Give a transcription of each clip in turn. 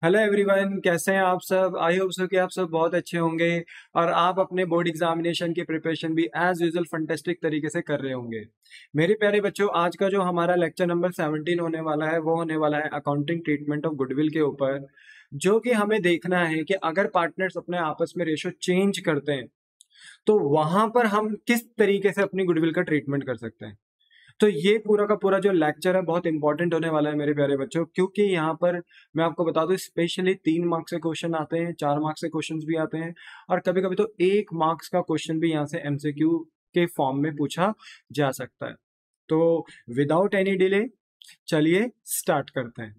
Hello everyone, कैसे हैं आप सब। आई होप सो कि आप सब बहुत अच्छे होंगे और आप अपने बोर्ड एग्जामिनेशन की प्रिपरेशन भी एज यूजुअल फंटेस्टिक तरीके से कर रहे होंगे। मेरे प्यारे बच्चों, आज का जो हमारा लेक्चर नंबर 17 होने वाला है वो होने वाला है अकाउंटिंग ट्रीटमेंट ऑफ गुडविल के ऊपर, जो कि हमें देखना है कि अगर पार्टनर्स अपने आपस में रेशो चेंज करते हैं तो वहां पर हम किस तरीके से अपनी गुडविल का ट्रीटमेंट कर सकते हैं। तो ये पूरा का पूरा जो लेक्चर है बहुत इंपॉर्टेंट होने वाला है मेरे प्यारे बच्चों, क्योंकि यहाँ पर मैं आपको बता दूं स्पेशली 3 मार्क्स के क्वेश्चन आते हैं, 4 मार्क्स के क्वेश्चन भी आते हैं और कभी कभी तो 1 मार्क्स का क्वेश्चन भी यहाँ से एमसीक्यू के फॉर्म में पूछा जा सकता है। तो विदाउट एनी डिले चलिए स्टार्ट करते हैं।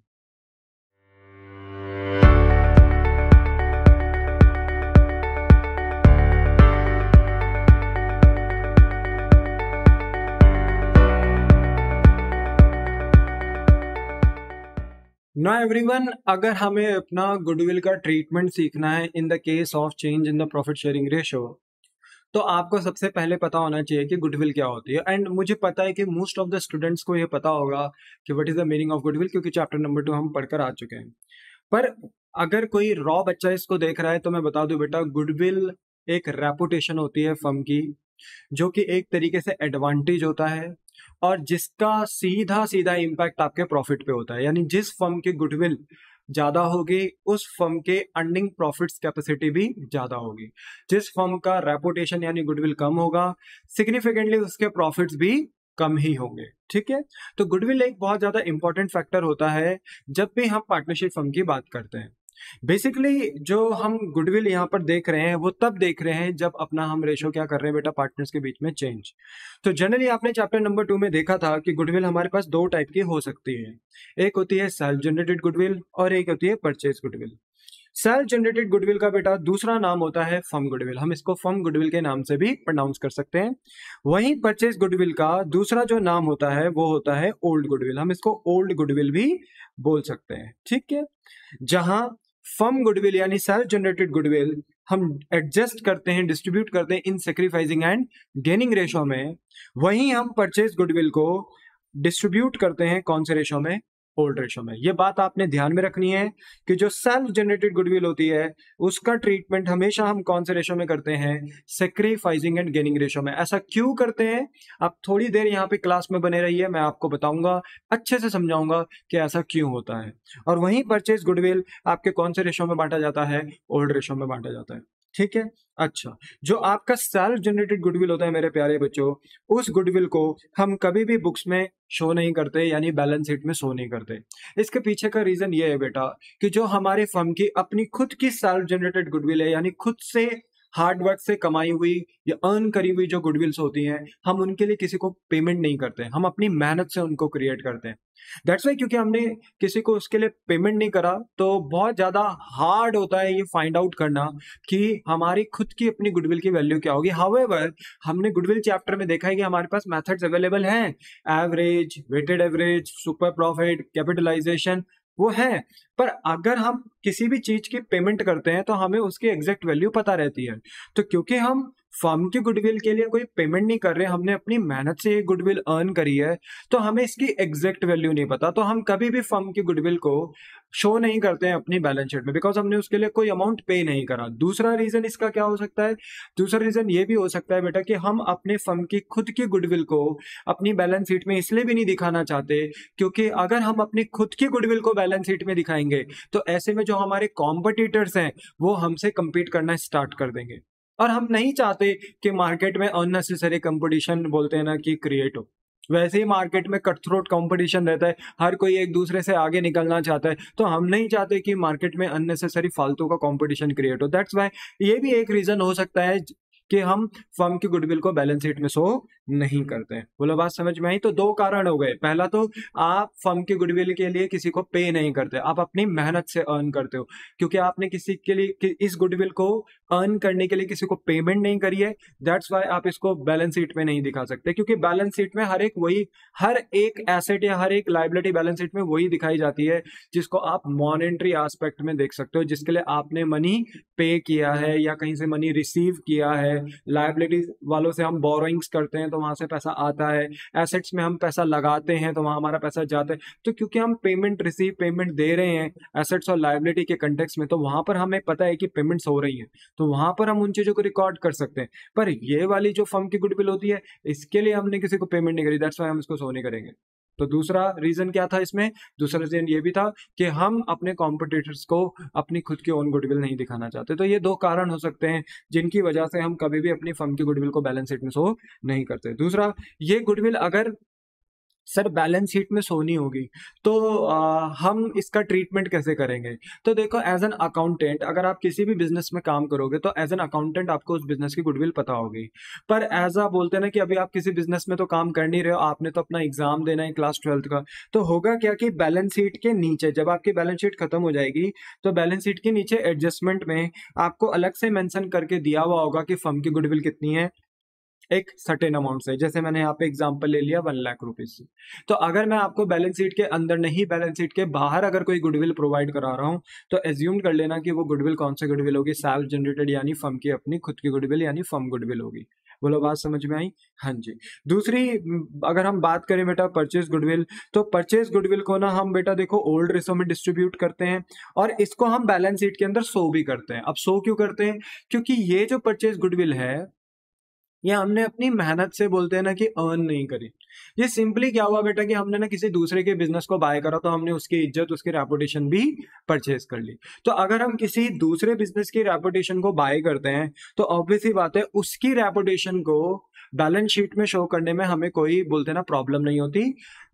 नो एवरीवन, अगर हमें अपना गुडविल का ट्रीटमेंट सीखना है in the case of change in the profit sharing ratio, तो आपको सबसे पहले पता होना चाहिए कि गुडविल क्या होती है। एंड मुझे पता है कि मोस्ट ऑफ द स्टूडेंट्स को ये पता होगा कि what is the meaning of goodwill, क्योंकि चैप्टर नंबर 2 हम पढ़कर आ चुके हैं। पर अगर कोई रॉ बच्चा इसको देख रहा है तो मैं बता दूं बेटा, गुडविल एक रेपुटेशन होती है फर्म की, जो कि एक तरीके से एडवांटेज होता है और जिसका सीधा सीधा इम्पैक्ट आपके प्रॉफिट पे होता है। यानी जिस फर्म की गुडविल ज्यादा होगी उस फर्म के अर्निंग प्रॉफिट्स कैपेसिटी भी ज्यादा होगी। जिस फर्म का रेपुटेशन यानी गुडविल कम होगा, सिग्निफिकेंटली उसके प्रॉफिट्स भी कम ही होंगे। ठीक है, तो गुडविल एक बहुत ज्यादा इंपॉर्टेंट फैक्टर होता है जब भी हम पार्टनरशिप फर्म की बात करते हैं। बेसिकली जो हम गुडविल यहाँ पर देख रहे हैं वो तब देख रहे हैं जब अपना हम रेशो क्या कर रहे हैं बेटा, पार्टनर्स के बीच में चेंज। तो जनरली आपने चैप्टर नंबर 2 में देखा था कि गुडविल हमारे पास 2 टाइप की हो सकती है। एक होती है सेल्फ जनरेटेड गुडविल और एक होती है purchase goodwill. Self generated goodwill का बेटा दूसरा नाम होता है फर्म गुडविल, हम इसको फर्म गुडविल के नाम से भी प्रोनाउंस कर सकते हैं। वहीं परचेज गुडविल का दूसरा जो नाम होता है वो होता है ओल्ड गुडविल, हम इसको ओल्ड गुडविल भी बोल सकते हैं। ठीक है, जहां फर्म गुडविल यानी सेल्फ जनरेटेड गुडविल हम एडजस्ट करते हैं, डिस्ट्रीब्यूट करते हैं इन सेक्रीफाइसिंग एंड गेनिंग रेशो में, वहीं हम परचेज गुडविल को डिस्ट्रीब्यूट करते हैं कौन से रेशो में, ओल्ड रेशो में। ये बात आपने ध्यान में रखनी है कि जो सेल्फ जनरेटेड गुडविल होती है उसका ट्रीटमेंट हमेशा हम कौन से रेशो में करते हैं, सेक्रीफाइसिंग एंड गेनिंग रेशो में। ऐसा क्यों करते हैं, आप थोड़ी देर यहाँ पे क्लास में बने रहिए, मैं आपको बताऊंगा, अच्छे से समझाऊंगा कि ऐसा क्यों होता है। और वहीं परचेज गुडविल आपके कौन से रेशो में बांटा जाता है, ओल्ड रेशो में बांटा जाता है। ठीक है, अच्छा, जो आपका सेल्फ जनरेटेड गुडविल होता है मेरे प्यारे बच्चों, उस गुडविल को हम कभी भी बुक्स में शो नहीं करते, यानी बैलेंस शीट में शो नहीं करते। इसके पीछे का रीजन ये है बेटा कि जो हमारे फर्म की अपनी खुद की सेल्फ जनरेटेड गुडविल है, यानी खुद से हार्ड वर्क से कमाई हुई या अर्न करी हुई जो गुडविल्स होती हैं, हम उनके लिए किसी को पेमेंट नहीं करते, हम अपनी मेहनत से उनको क्रिएट करते हैं। दैट्स वाई, क्योंकि हमने किसी को उसके लिए पेमेंट नहीं करा तो बहुत ज्यादा हार्ड होता है ये फाइंड आउट करना कि हमारी खुद की अपनी गुडविल की वैल्यू क्या होगी। हाउएवर, हमने गुडविल चैप्टर में देखा है कि हमारे पास मेथड्स अवेलेबल हैं, average, weighted average, super profit, capitalisation, वो है। पर अगर हम किसी भी चीज की पेमेंट करते हैं तो हमें उसकी एग्जैक्ट वैल्यू पता रहती है। तो क्योंकि हम फर्म की गुडविल के लिए कोई पेमेंट नहीं कर रहे, हमने अपनी मेहनत से ये गुडविल अर्न करी है, तो हमें इसकी एग्जैक्ट वैल्यू नहीं पता, तो हम कभी भी फर्म की गुडविल को शो नहीं करते हैं अपनी बैलेंस शीट में, बिकॉज हमने उसके लिए कोई अमाउंट पे नहीं करा। दूसरा रीजन इसका क्या हो सकता है, दूसरा रीजन ये भी हो सकता है बेटा कि हम अपने फर्म की खुद की गुडविल को अपनी बैलेंस शीट में इसलिए भी नहीं दिखाना चाहते क्योंकि अगर हम अपनी खुद की गुडविल को बैलेंस शीट में दिखाएंगे तो ऐसे में जो हमारे कॉम्पिटिटर्स हैं वो हमसे compete करना स्टार्ट कर देंगे, और हम नहीं चाहते कि मार्केट में अननेसेसरी कंपटीशन बोलते हैं ना कि क्रिएट हो। वैसे ही मार्केट में कट थ्रोट कंपटीशन रहता है, हर कोई एक दूसरे से आगे निकलना चाहता है, तो हम नहीं चाहते कि मार्केट में अननेसेसरी फालतू का कंपटीशन क्रिएट हो। दैट्स वाई ये भी एक रीजन हो सकता है कि हम फर्म की गुडविल को बैलेंस शीट में शो नहीं करते हैं। बोलो बात समझ में आई। तो 2 कारण हो गए, पहला तो आप फर्म की गुडविल के लिए किसी को पे नहीं करते, आप अपनी मेहनत से अर्न करते हो, क्योंकि आपने किसी के लिए इस गुडविल को अर्न करने के लिए किसी को पेमेंट नहीं करी है। दैट्स वाई आप इसको बैलेंस शीट में नहीं दिखा सकते, क्योंकि बैलेंस शीट में हर एक एसेट या हर एक लाइबिलिटी बैलेंस शीट में वही दिखाई जाती है जिसको आप मॉनेटरी एस्पेक्ट में देख सकते हो, जिसके लिए आपने मनी पे किया है या कहीं से मनी रिसीव किया है। लायबिलिटीज वालों से हम बोरोइंग्स करते हैं तो तो वहां से पैसा आता है, एसेट्स में हम पैसा लगाते हैं तो वहां हमारा पैसा जाता है। तो क्योंकि हम पेमेंट दे रहे हैं एसेट्स और लायबिलिटी के कंटेक्स्ट में, तो वहां पर हमें पता है कि पेमेंट्स हो रही हैं, तो वहां पर हम उन चीजों को रिकॉर्ड कर सकते हैं। पर ये वाली जो फर्म की गुडविल होती है, इसके लिए हमने किसी को पेमेंट नहीं करी, दैट्स व्हाई हम इसको शो नहीं करेंगे। तो दूसरा रीजन क्या था इसमें? दूसरा रीजन ये भी था कि हम अपने कॉम्पिटिटर्स को अपनी खुद की ओन गुडविल नहीं दिखाना चाहते। तो ये दो कारण हो सकते हैं जिनकी वजह से हम कभी भी अपनी फर्म की गुडविल को बैलेंस शीट में शो नहीं करते। दूसरा, ये गुडविल अगर सर बैलेंस शीट में शो नहीं होगी तो हम इसका ट्रीटमेंट कैसे करेंगे? तो देखो, एज एन अकाउंटेंट अगर आप किसी भी बिजनेस में काम करोगे तो एज एन अकाउंटेंट आपको उस बिजनेस की गुडविल पता होगी। पर एज आप बोलते हैं ना कि अभी आप किसी बिजनेस में तो काम कर नहीं रहे हो, आपने तो अपना एग्जाम देना है क्लास 12th का, तो होगा क्या कि बैलेंस शीट के नीचे जब आपकी बैलेंस शीट खत्म हो जाएगी तो बैलेंस शीट के नीचे एडजस्टमेंट में आपको अलग से मेंशन करके दिया हुआ होगा कि फर्म की गुडविल कितनी है, एक सर्टेन अमाउंट से। जैसे मैंने यहाँ पे एग्जांपल ले लिया 1 लाख रुपीज से। तो अगर मैं आपको बैलेंस शीट के अंदर नहीं, बैलेंस शीट के बाहर अगर कोई गुडविल प्रोवाइड करा रहा हूँ, तो एज्यूम कर लेना कि वो गुडविल कौन सी गुडविल होगी? सेल्फ जनरेटेड यानी फर्म की अपनी खुद की गुडविल यानी फर्म गुडविल होगी। बोलो, बात समझ में आई? हाँ जी। दूसरी, अगर हम बात करें बेटा परचेज गुडविल, तो परचेज गुडविल को ना हम बेटा देखो ओल्ड रेशो में डिस्ट्रीब्यूट करते हैं और इसको हम बैलेंस शीट के अंदर शो भी करते हैं। अब शो क्यों करते हैं? क्योंकि ये जो परचेज गुडविल है ये हमने अपनी मेहनत से, बोलते हैं ना कि अर्न नहीं करी। ये सिंपली क्या हुआ बेटा कि हमने ना किसी दूसरे के बिजनेस को बाय करा तो हमने उसकी इज्जत, उसकी रेपुटेशन भी परचेज कर ली। तो अगर हम किसी दूसरे बिजनेस की रेपुटेशन को बाय करते हैं तो ऑब्वियस ही बात है उसकी रेपुटेशन को बैलेंस शीट में शो करने में हमें कोई, बोलते हैं ना, प्रॉब्लम नहीं होती।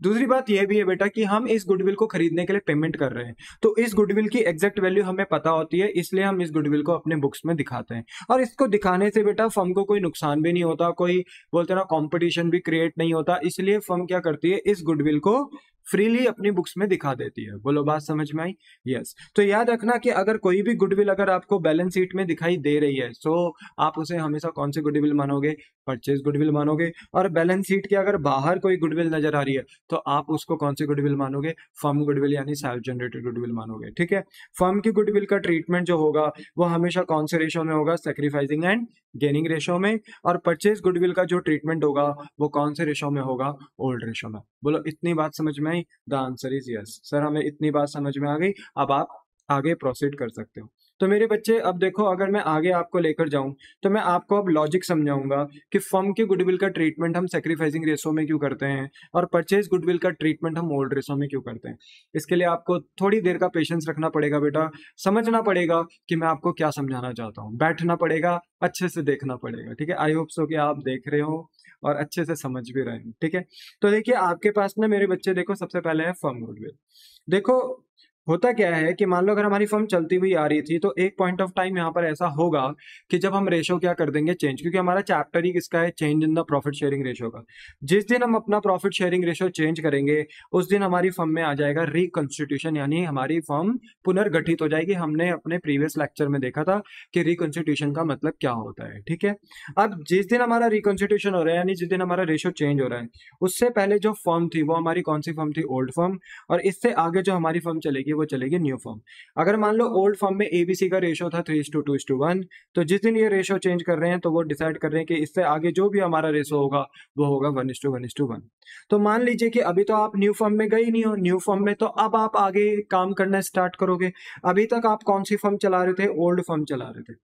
दूसरी बात यह भी है बेटा कि हम इस गुडविल को खरीदने के लिए पेमेंट कर रहे हैं, तो इस गुडविल की एग्जैक्ट वैल्यू हमें पता होती है, इसलिए हम इस गुडविल को अपने बुक्स में दिखाते हैं। और इसको दिखाने से बेटा फर्म को कोई नुकसान भी नहीं होता, कोई, बोलते हैं ना, कंपटीशन भी क्रिएट नहीं होता, इसलिए फर्म क्या करती है, इस गुडविल को फ्रीली अपनी बुक्स में दिखा देती है। बोलो, बात समझ में आई? यस। तो याद रखना कि अगर कोई भी गुडविल अगर आपको बैलेंस शीट में दिखाई दे रही है तो आप उसे हमेशा कौन सी गुडविल मानोगे? परचेज गुडविल मानोगे। और बैलेंस शीट के अगर बाहर कोई गुडविल नजर आ रही है तो आप उसको कौन सी गुडविल मानोगे? फर्म गुडविल यानी सेल्फ जनरेटेड गुडविल मानोगे। ठीक है। फर्म की गुडविल का ट्रीटमेंट जो होगा वो हमेशा कौन से रेशो में होगा? सैक्रिफाइसिंग एंड गेनिंग रेशो में। और परचेज गुडविल का जो ट्रीटमेंट होगा वो कौन से रेशो में होगा? ओल्ड रेशो में। बोलो, इतनी बात समझ में आई? The answer is yes. Sir, हमें इतनी बात समझ में आ गई, अब आप आगे प्रोसीड कर सकते हो। तो मेरे बच्चे, अब देखो, अगर मैं आगे आपको लेकर जाऊं तो मैं आपको अब लॉजिक समझाऊंगा कि फर्म के गुडविल का ट्रीटमेंट हम सैक्रिफाइसिंग रेशो में क्यों करते हैं और परचेज गुडविल का ट्रीटमेंट हम ओल्ड रेशो में क्यों करते हैं। इसके लिए आपको थोड़ी देर का पेशेंस रखना पड़ेगा बेटा, समझना पड़ेगा कि मैं आपको क्या समझाना चाहता हूँ, बैठना पड़ेगा, अच्छे से देखना पड़ेगा। ठीक है। आई होप सो कि आप देख रहे हो और अच्छे से समझ भी रहे हैं। ठीक है। तो देखिए, आपके पास ना मेरे बच्चे, देखो, सबसे पहले है फर्म गुडविल। देखो, होता क्या है कि मान लो अगर हमारी फर्म चलती हुई आ रही थी तो एक पॉइंट ऑफ टाइम यहाँ पर ऐसा होगा कि जब हम रेशो क्या कर देंगे? चेंज। क्योंकि हमारा चैप्टर ही किसका है? Change in the profit sharing ratio का। जिस दिन हम अपना प्रॉफिट शेयरिंग रेशो चेंज करेंगे उस दिन हमारी फर्म में आ जाएगा रिकॉन्स्टिट्यूशन, यानी हमारी फर्म पुनर्गठित हो जाएगी। हमने अपने प्रीवियस लेक्चर में देखा था कि रिकॉन्स्टिट्यूशन का मतलब क्या होता है। ठीक है। अब जिस दिन हमारा रिकॉन्स्टिट्यूशन हो रहा है, यानी जिस दिन हमारा रेशो चेंज हो रहा है, उससे पहले जो फर्म थी वो हमारी कौन सी फर्म थी? Old firm. और इससे आगे जो हमारी फर्म चलेगी वो चलेगी न्यू फर्म। अगर मान लो ओल्ड फर्म में एबीसी का रेशो था 3:2:1, तो जिस दिन ये रेशो चेंज कर रहे हैं तो वो डिसाइड कर रहे हैं कि इससे आगे जो भी हमारा रेशो होगा वो होगा 1:1:1। तो मान लीजिए कि अभी तो आप न्यू फर्म में गए नहीं हो, न्यू फर्म में तो अब आप आगे काम करना स्टार्ट करोगे। अभी तक आप कौन सी फर्म चला रहे थे? ओल्ड फर्म चला रहे थे।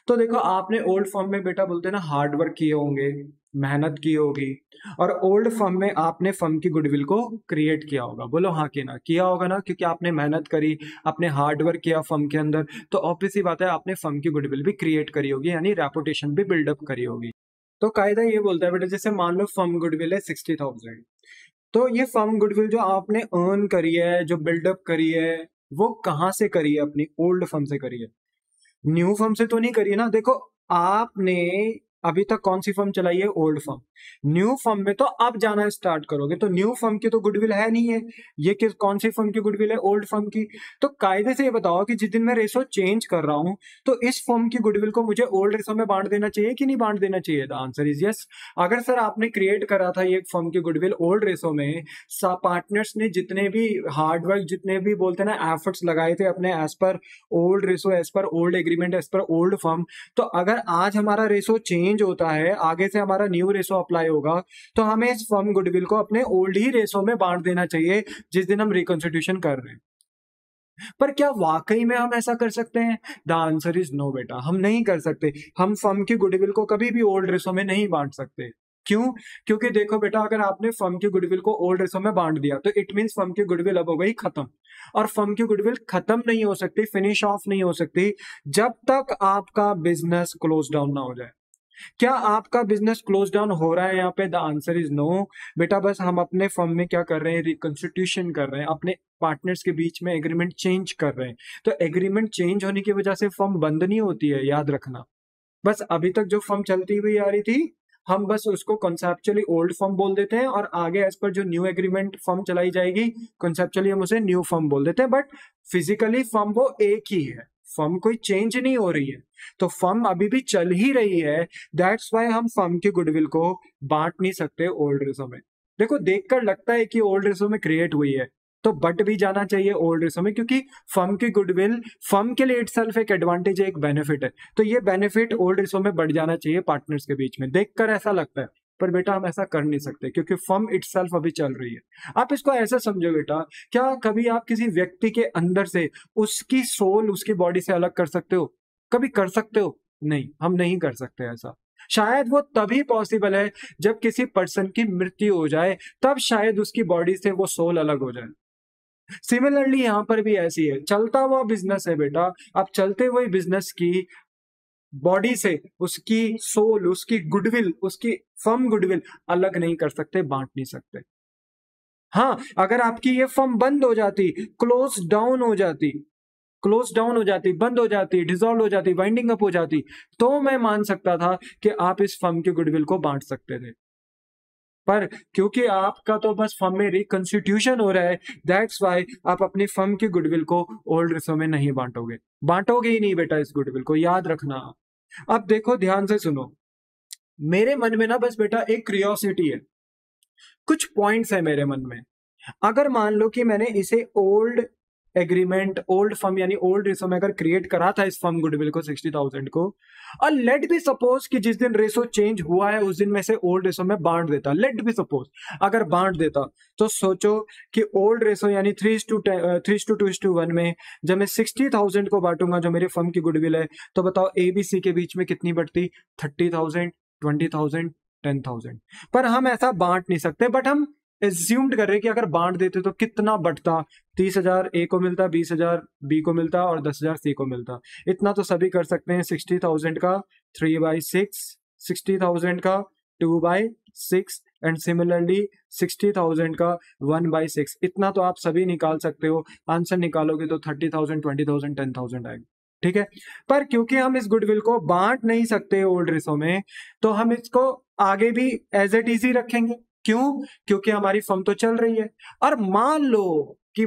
तो देखो, आपने ओल्ड फर्म में बेटा, बोलते हैं ना, हार्ड वर्क किए होंगे, मेहनत की होगी, और ओल्ड फर्म में आपने फर्म की गुडविल को क्रिएट किया होगा। बोलो हाँ कि ना? किया होगा ना, क्योंकि आपने मेहनत करी, आपने हार्ड वर्क किया फर्म के अंदर, तो ऑब्वियस सी बात है आपने फर्म की गुडविल भी क्रिएट करी होगी, यानी रेपुटेशन भी बिल्डअप करी होगी। तो कायदा ये बोलता है बेटा, जैसे मान लो फर्म गुडविल है 60,000, तो ये फर्म गुडविल जो आपने अर्न करी है, जो बिल्डअप करी है, वो कहाँ से करी है? अपनी ओल्ड फर्म से करी है, न्यू फर्म से तो नहीं करी ना। देखो, आपने अभी तक कौन सी फर्म चलाई है? Old firm. न्यू फर्म में तो अब जाना स्टार्ट करोगे, तो न्यू फर्म की तो गुडविल है नहीं है, ये किस, कौन सी फर्म की गुडविल है? ओल्ड फर्म की। तो कायदे से ये बताओ कि जिस दिन मैं रेशो चेंज कर रहा हूं तो इस फर्म की गुडविल को मुझे ओल्ड रेशो में बांट देना चाहिए कि नहीं बांट देना चाहिए? The answer is yes. अगर सर आपने क्रिएट करा था ये फर्म की गुडविल ओल्ड रेशो में, पार्टनर्स ने जितने भी हार्ड वर्क, जितने भी, बोलते हैं ना, एफर्ट्स लगाए थे अपने as per old ratio, as per old agreement, as per old firm, तो अगर आज हमारा रेशो चेंज चेंज होता है, आगे से हमारा न्यू रेशो अप्लाई होगा, तो हमें इस फर्म गुडविल को अपने ओल्ड ही रेशो में बांट देना चाहिए जिस दिन हम रिकॉन्स्टिट्यूशन कर रहे हैं। पर क्या वाकई में हम ऐसा कर सकते हैं? द आंसर इज नो बेटा, हम नहीं कर सकते। हम फर्म की गुडविल को कभी भी ओल्ड रेशो में नहीं बांट सकते। क्यों? क्योंकि देखो बेटा, अगर आपने फर्म की गुडविल को ओल्ड रेशो में बांट दिया तो इट मींस फर्म की गुडविल अब हो गई खत्म। और फर्म की गुडविल खत्म नहीं हो सकती, फिनिश ऑफ नहीं हो सकती जब तक आपका बिजनेस क्लोज डाउन ना हो जाए। क्या आपका बिजनेस क्लोज डाउन हो रहा है यहाँ पे? द आंसर इज नो बेटा। बस हम अपने फर्म में क्या कर रहे हैं? रिकॉन्स्टिट्यूशन कर रहे हैं, अपने पार्टनर्स के बीच में एग्रीमेंट चेंज कर रहे हैं। तो एग्रीमेंट चेंज होने की वजह से फर्म बंद नहीं होती है, याद रखना। बस अभी तक जो फर्म चलती हुई आ रही थी, हम बस उसको कॉन्सेप्चुअली ओल्ड फर्म बोल देते हैं, और आगे एज पर जो न्यू एग्रीमेंट फर्म चलाई जाएगी, कॉन्सेप्चुअली हम उसे न्यू फर्म बोल देते हैं। बट फिजिकली फर्म वो एक ही है, फर्म कोई चेंज नहीं हो रही है, तो फर्म अभी भी चल ही रही है। दैट्स वाई हम फर्म की गुडविल को बांट नहीं सकते ओल्ड रेशो में। देखो, देखकर लगता है कि ओल्ड रेशो में क्रिएट हुई है, तो बट भी जाना चाहिए ओल्ड रेशो में, क्योंकि फर्म की गुडविल फर्म के लिए इटसेल्फ एक एडवांटेज है, एक बेनिफिट है। तो ये बेनिफिट ओल्ड रेशो में बढ़ जाना चाहिए पार्टनर्स के बीच में। देखकर ऐसा लगता है, पर बेटा हम ऐसा कर नहीं सकते क्योंकि फर्म इटसेल्फ अभी चल रही है। आप इसको ऐसा समझो बेटा, क्या कभी आप किसी व्यक्ति के अंदर से उसकी सोल उसकी बॉडी से अलग कर सकते हो? कभी कर सकते हो? नहीं, हम नहीं कर सकते ऐसा। शायद वो तभी पॉसिबल है जब किसी पर्सन की मृत्यु हो जाए, तब शायद उसकी बॉडी से वो सोल अलग हो जाए। सिमिलरली यहां पर भी ऐसी है, चलता हुआ बिजनेस है बेटा, आप चलते हुए बिजनेस की बॉडी से उसकी सोल, उसकी गुडविल, उसकी फर्म गुडविल अलग नहीं कर सकते, बांट नहीं सकते। हाँ, अगर आपकी ये फर्म बंद हो जाती, क्लोज डाउन हो जाती, बंद हो जाती, डिसॉल्व हो जाती, वाइंडिंग अप हो जाती, तो मैं मान सकता था कि आप इस फर्म की गुडविल को बांट सकते थे। पर क्योंकि आपका तो बस फर्म में रिकॉन्स्टिट्यूशन हो रहा है, दैट्स वाई आप अपनी फर्म की गुडविल को ओल्ड रेशो में नहीं बांटोगे ही नहीं बेटा इस गुडविल को, याद रखना। अब देखो, ध्यान से सुनो, मेरे मन में ना बस बेटा एक क्यूरियोसिटी है, कुछ पॉइंट्स है मेरे मन में। अगर मान लो कि मैंने इसे ओल्ड एग्रीमेंट, ओल्ड फर्म यानी ओल्ड रेशो में अगर क्रिएट करा था इस फर्म गुडविल को 60,000 को, और लेट बी सपोज कि जिस दिन रेशो चेंज हुआ है उस दिन में से ओल्ड रेशो में बांट देता, लेट बी सपोज अगर बांट देता, तो सोचो कि ओल्ड रेशो यानी 3:2:1 में जब मैं 60,000 को बांटूंगा जो मेरे फर्म की गुडविल है, तो बताओ एबीसी के बीच में कितनी बढ़ती? 30,000, 20,000, 10,000। पर हम ऐसा बांट नहीं सकते, बट हम एज्यूम्ड कर रहे हैं कि अगर बांट देते तो कितना बढ़ता? 30,000 ए को मिलता, 20,000 बी को मिलता और 10,000 सी को मिलता। इतना तो सभी कर सकते हैं। 60,000 का 3/6, 60,000 का 2/6 एंड सिमिलरली 60,000 का 1/6। इतना तो आप सभी निकाल सकते हो। आंसर निकालोगे तो 30,000, 20,000, 10,000 आएगा। ठीक है, पर क्योंकि हम इस गुडविल को बांट नहीं सकते ओल्ड रेशो में, तो हम इसको आगे भी एज इट इज ही रखेंगे। क्यों? क्योंकि हमारी फर्म तो चल रही है। और मान लो कि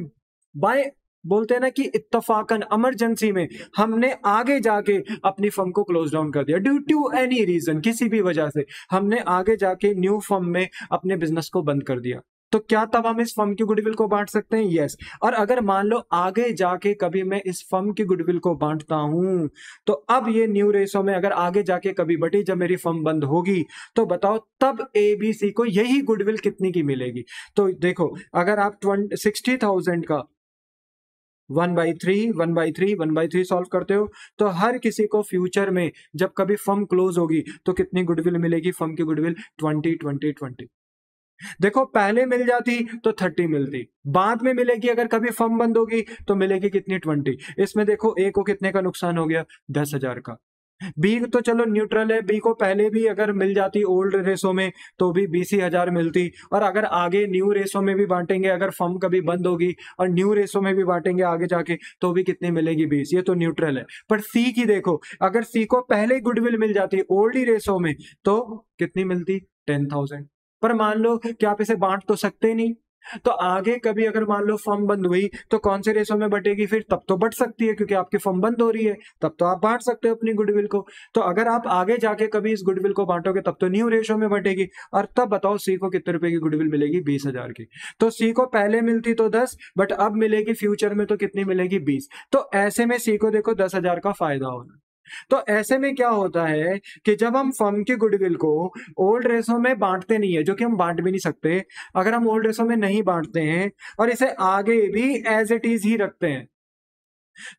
बाय, बोलते हैं ना कि इत्तफाकन, इमरजेंसी में हमने आगे जाके अपनी फर्म को क्लोज डाउन कर दिया, ड्यू टू एनी रीजन, किसी भी वजह से हमने आगे जाके न्यू फर्म में अपने बिजनेस को बंद कर दिया, तो क्या तब हम इस फर्म की गुडविल को बांट सकते हैं? यस। और अगर मान लो आगे जाके कभी मैं इस फर्म की गुडविल को बांटता हूं, तो अब ये न्यू रेशो में अगर आगे जाके कभी बढ़ी, जब मेरी फर्म बंद होगी, तो बताओ तब एबीसी को यही गुडविल कितनी की मिलेगी? तो देखो, अगर आप 60,000 का 1/3 सॉल्व करते हो, तो हर किसी को फ्यूचर में जब कभी फर्म क्लोज होगी तो कितनी गुडविल मिलेगी? फर्म की गुडविल 20, 20, 20। देखो, पहले मिल जाती तो 30 मिलती, बाद में मिलेगी अगर कभी फर्म बंद होगी तो मिलेगी कितनी? 20। इसमें देखो ए को कितने का नुकसान हो गया? 10,000 का। बी तो चलो न्यूट्रल है, बी को पहले भी अगर मिल जाती ओल्ड रेशो में तो भी 20,000 मिलती, और अगर आगे न्यू रेशो में भी बांटेंगे, अगर फर्म कभी बंद होगी और न्यू रेशो में भी बांटेंगे आगे जाके, तो भी कितनी मिलेगी? 20। ये तो न्यूट्रल है। पर सी की देखो, अगर सी को पहले गुडविल मिल जाती ओल्ड ही रेशो में, तो कितनी मिलती? 10,000। पर मान लो कि आप इसे बांट तो सकते नहीं, तो आगे कभी अगर मान लो फर्म बंद हुई तो कौन से रेशो में बटेगी? फिर तब तो बट सकती है, क्योंकि आपकी फर्म बंद हो रही है, तब तो आप बांट सकते हो अपनी गुडविल को। तो अगर आप आगे जाके कभी इस गुडविल को बांटोगे तब तो न्यू रेशो में बटेगी, और तब बताओ सी को कितने रुपए की गुडविल मिलेगी? 20,000 की। तो सी को पहले मिलती तो 10, बट अब मिलेगी फ्यूचर में तो कितनी मिलेगी? 20। तो ऐसे में सी को देखो 10,000 का फायदा होना। तो ऐसे में क्या होता है कि जब हम फर्म की गुडविल को ओल्ड रेशो में बांटते नहीं है, जो कि हम बांट भी नहीं सकते, अगर हम ओल्ड रेशो में नहीं बांटते हैं और इसे आगे भी एज इट इज ही रखते हैं,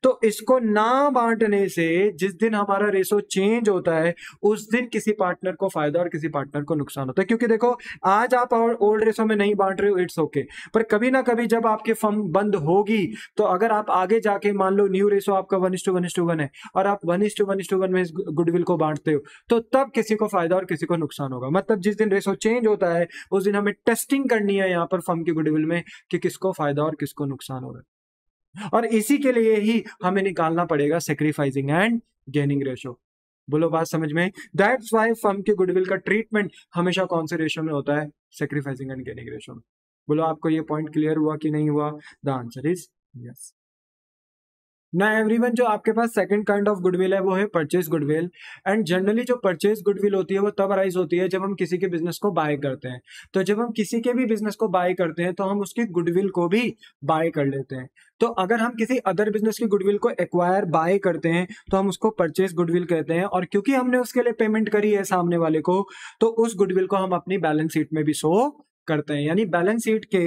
तो इसको ना बांटने से जिस दिन हमारा रेशो चेंज होता है उस दिन किसी पार्टनर को फायदा और किसी पार्टनर को नुकसान होता है। क्योंकि देखो, आज आप ओल्ड रेशो में नहीं बांट रहे हो, इट्स ओके, पर कभी ना कभी जब आपकी फर्म बंद होगी, तो अगर आप आगे जाके मान लो न्यू रेशो आपका 1:1:1 है और आप 1:1:1 में इस गुडविल को बांटते हो, तो तब किसी को फायदा और किसी को नुकसान होगा। मतलब जिस दिन रेशो चेंज होता है उस दिन हमें टेस्टिंग करनी है यहाँ पर फर्म की गुडविल में कि किसको फायदा और किसको नुकसान हो रहा है, और इसी के लिए ही हमें निकालना पड़ेगा सेक्रीफाइसिंग एंड गेनिंग रेशो। बोलो बात समझ में? दैट्स व्हाई फर्म के गुडविल का ट्रीटमेंट हमेशा कौन से रेशो में होता है? सेक्रीफाइसिंग एंड गेनिंग रेशो में। बोलो आपको ये पॉइंट क्लियर हुआ कि नहीं हुआ? The answer is yes. ना एवरीवन, जो आपके पास सेकंड काइंड ऑफ गुडविल है वो है परचेज गुडविल। एंड जनरली जो परचेज गुडविल होती है वो तब अराइज होती है जब हम किसी के बिजनेस को बाय करते हैं। तो जब हम किसी के भी बिजनेस को बाय करते हैं तो हम उसकी गुडविल को भी बाय कर लेते हैं। तो अगर हम किसी अदर बिजनेस की गुडविल को एक्वायर बाय करते हैं तो हम उसको परचेज गुडविल कहते हैं, और क्योंकि हमने उसके लिए पेमेंट करी है सामने वाले को, तो उस गुडविल को हम अपनी बैलेंस शीट में भी शो करते हैं। यानी बैलेंस शीट के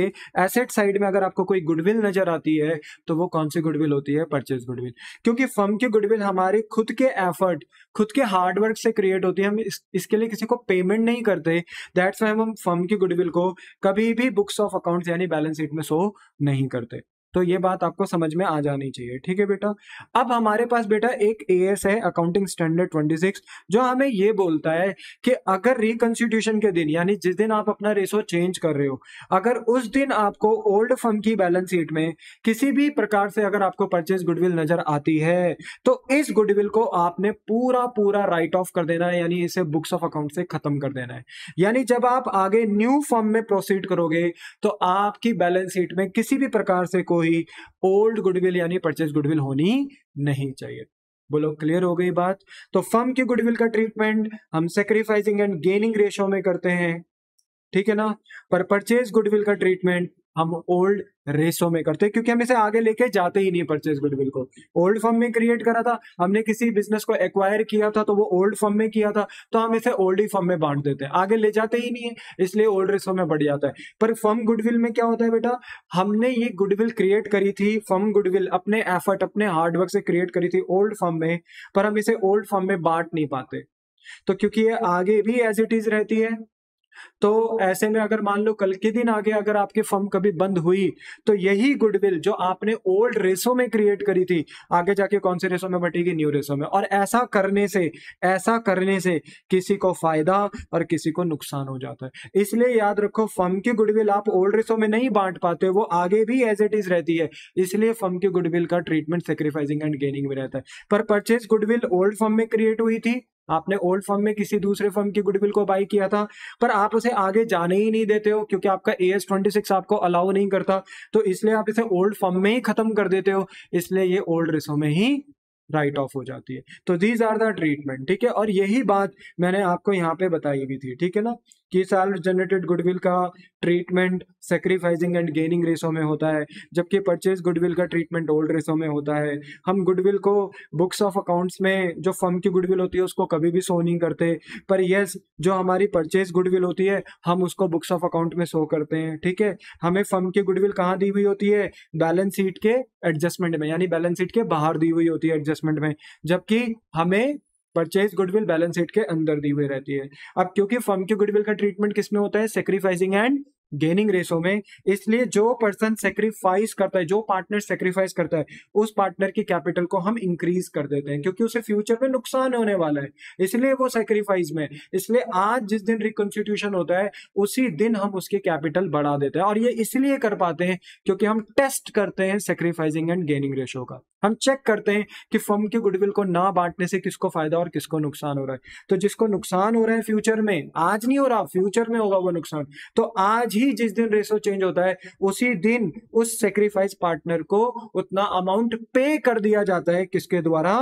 एसेट साइड में अगर आपको कोई गुडविल नजर आती है तो वो कौन सी गुडविल होती है? Purchase goodwill. क्योंकि फर्म की गुडविल हमारे खुद के एफर्ट, खुद के हार्डवर्क से क्रिएट होती है, हम इसके लिए किसी को पेमेंट नहीं करते। दैट्स व्हाई हम फर्म की गुडविल को कभी भी बुक्स ऑफ अकाउंट्स यानी बैलेंस शीट में शो नहीं करते। तो ये बात आपको समझ में आ जानी चाहिए, ठीक है बेटा। अब हमारे पास बेटा एक एएस है, अकाउंटिंग स्टैंडर्ड 26, जो हमें ये बोलता है कि अगर रिकंस्टिट्यूशन के दिन यानी जिस दिन आप अपना रेशो चेंज कर रहे हो, अगर उस दिन आपको ओल्ड फर्म की बैलेंस शीट में किसी भी प्रकार से अगर आपको परचेज गुडविल नजर आती है, तो इस गुडविल को आपने पूरा पूरा राइट ऑफ कर देना है, यानी इसे बुक्स ऑफ अकाउंट से खत्म कर देना है। यानी जब आप आगे न्यू फर्म में प्रोसीड करोगे तो आपकी बैलेंस शीट में किसी भी प्रकार से कोई ओल्ड गुडविल यानी परचेज गुडविल होनी नहीं चाहिए। बोलो क्लियर हो गई बात? तो फर्म की गुडविल का ट्रीटमेंट हम सेक्रीफाइसिंग एंड गेनिंग रेशो में करते हैं, ठीक है ना। पर परचेज गुडविल का ट्रीटमेंट हम ओल्ड रेशो में करते हैं, क्योंकि हम इसे आगे लेके जाते ही नहीं। परचेज गुडविल को ओल्ड फर्म में क्रिएट करा था हमने, किसी बिजनेस को एक्वायर किया था तो वो ओल्ड फर्म में किया था, तो हम इसे ओल्ड ही फर्म में बांट देते हैं, आगे ले जाते ही नहीं है, इसलिए ओल्ड रेशो में बढ़ जाता है। पर फर्म गुडविल में क्या होता है बेटा, हमने ये गुडविल क्रिएट करी थी, फर्म गुडविल अपने एफर्ट अपने हार्डवर्क से क्रिएट करी थी ओल्ड फर्म में, पर हम इसे ओल्ड फर्म में बांट नहीं पाते। तो क्योंकि ये आगे भी एज इट इज रहती है, तो ऐसे में अगर मान लो कल के दिन आगे अगर आपकी फर्म कभी बंद हुई, तो यही गुडविल जो आपने ओल्ड रेशो में क्रिएट करी थी आगे जाके कौन से रेशो में बटेगी? न्यू रेशो में। और ऐसा करने से किसी को फायदा और किसी को नुकसान हो जाता है। इसलिए याद रखो, फर्म की गुडविल आप ओल्ड रेशो में नहीं बांट पाते, वो आगे भी एज इट इज रहती है, इसलिए फर्म की गुडविल का ट्रीटमेंट सेक्रीफाइसिंग एंड गेनिंग में रहता है। पर परचेज गुडविल ओल्ड फर्म में क्रिएट हुई थी, आपने ओल्ड फर्म में किसी दूसरे फर्म की गुडविल को बाय किया था, पर आप उसे आगे जाने ही नहीं देते हो क्योंकि आपका AS 26 आपको अलाउ नहीं करता, तो इसलिए आप इसे ओल्ड फर्म में ही खत्म कर देते हो, इसलिए ये ओल्ड रेशो में ही राइट ऑफ हो जाती है। तो दीज आर द ट्रीटमेंट, ठीक है। और यही बात मैंने आपको यहाँ पे बताई भी थी, ठीक है ना, कि सेल्फ जनरेटेड गुडविल का treatment sacrificing and gaining ratio में होता है, जबकि परचेज गुडविल का ट्रीटमेंट ओल्ड रेशो में होता है। हम गुडविल को बुक्स ऑफ अकाउंट्स में जो फर्म की गुडविल होती है उसको कभी भी शो नहीं करते, पर यस जो हमारी परचेज गुडविल होती है हम उसको बुक्स ऑफ अकाउंट में शो करते हैं, ठीक है। हमें फर्म की गुडविल कहाँ दी हुई होती है? बैलेंस शीट के एडजस्टमेंट में, यानी बैलेंस शीट के बाहर दी हुई होती है एडजस्टमेंट में, जबकि हमें परचेज गुडविल बैलेंस शीट के अंदर दी हुई रहती है। अब क्योंकि फर्म की गुडविल का ट्रीटमेंट किसमें होता है? सेक्रीफाइसिंग एंड गेनिंग रेशो में, इसलिए जो पर्सन सेक्रीफाइस करता है, जो पार्टनर सेक्रीफाइस करता है, उस पार्टनर की कैपिटल को हम इंक्रीज कर देते हैं, क्योंकि उसे फ्यूचर में नुकसान होने वाला है, इसलिए वो सेक्रीफाइस में। इसलिए आज जिस दिन रिकंस्टिट्यूशन होता है उसी दिन हम उसकी कैपिटल बढ़ा देते हैं, और ये इसलिए कर पाते हैं क्योंकि हम टेस्ट करते हैं सेक्रीफाइसिंग एंड गेनिंग रेशो का। हम चेक करते हैं कि फर्म की गुडविल को ना बांटने से किसको फायदा और किसको नुकसान हो रहा है। तो जिसको नुकसान हो रहा है फ्यूचर में, आज नहीं हो रहा, फ्यूचर में होगा वो नुकसान, तो आज ही जिस दिन रेशो चेंज होता है उसी दिन उस सेक्रीफाइस पार्टनर को उतना अमाउंट पे कर दिया जाता है, किसके द्वारा?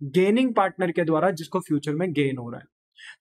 गेनिंग पार्टनर के द्वारा, जिसको फ्यूचर में गेन हो रहा है।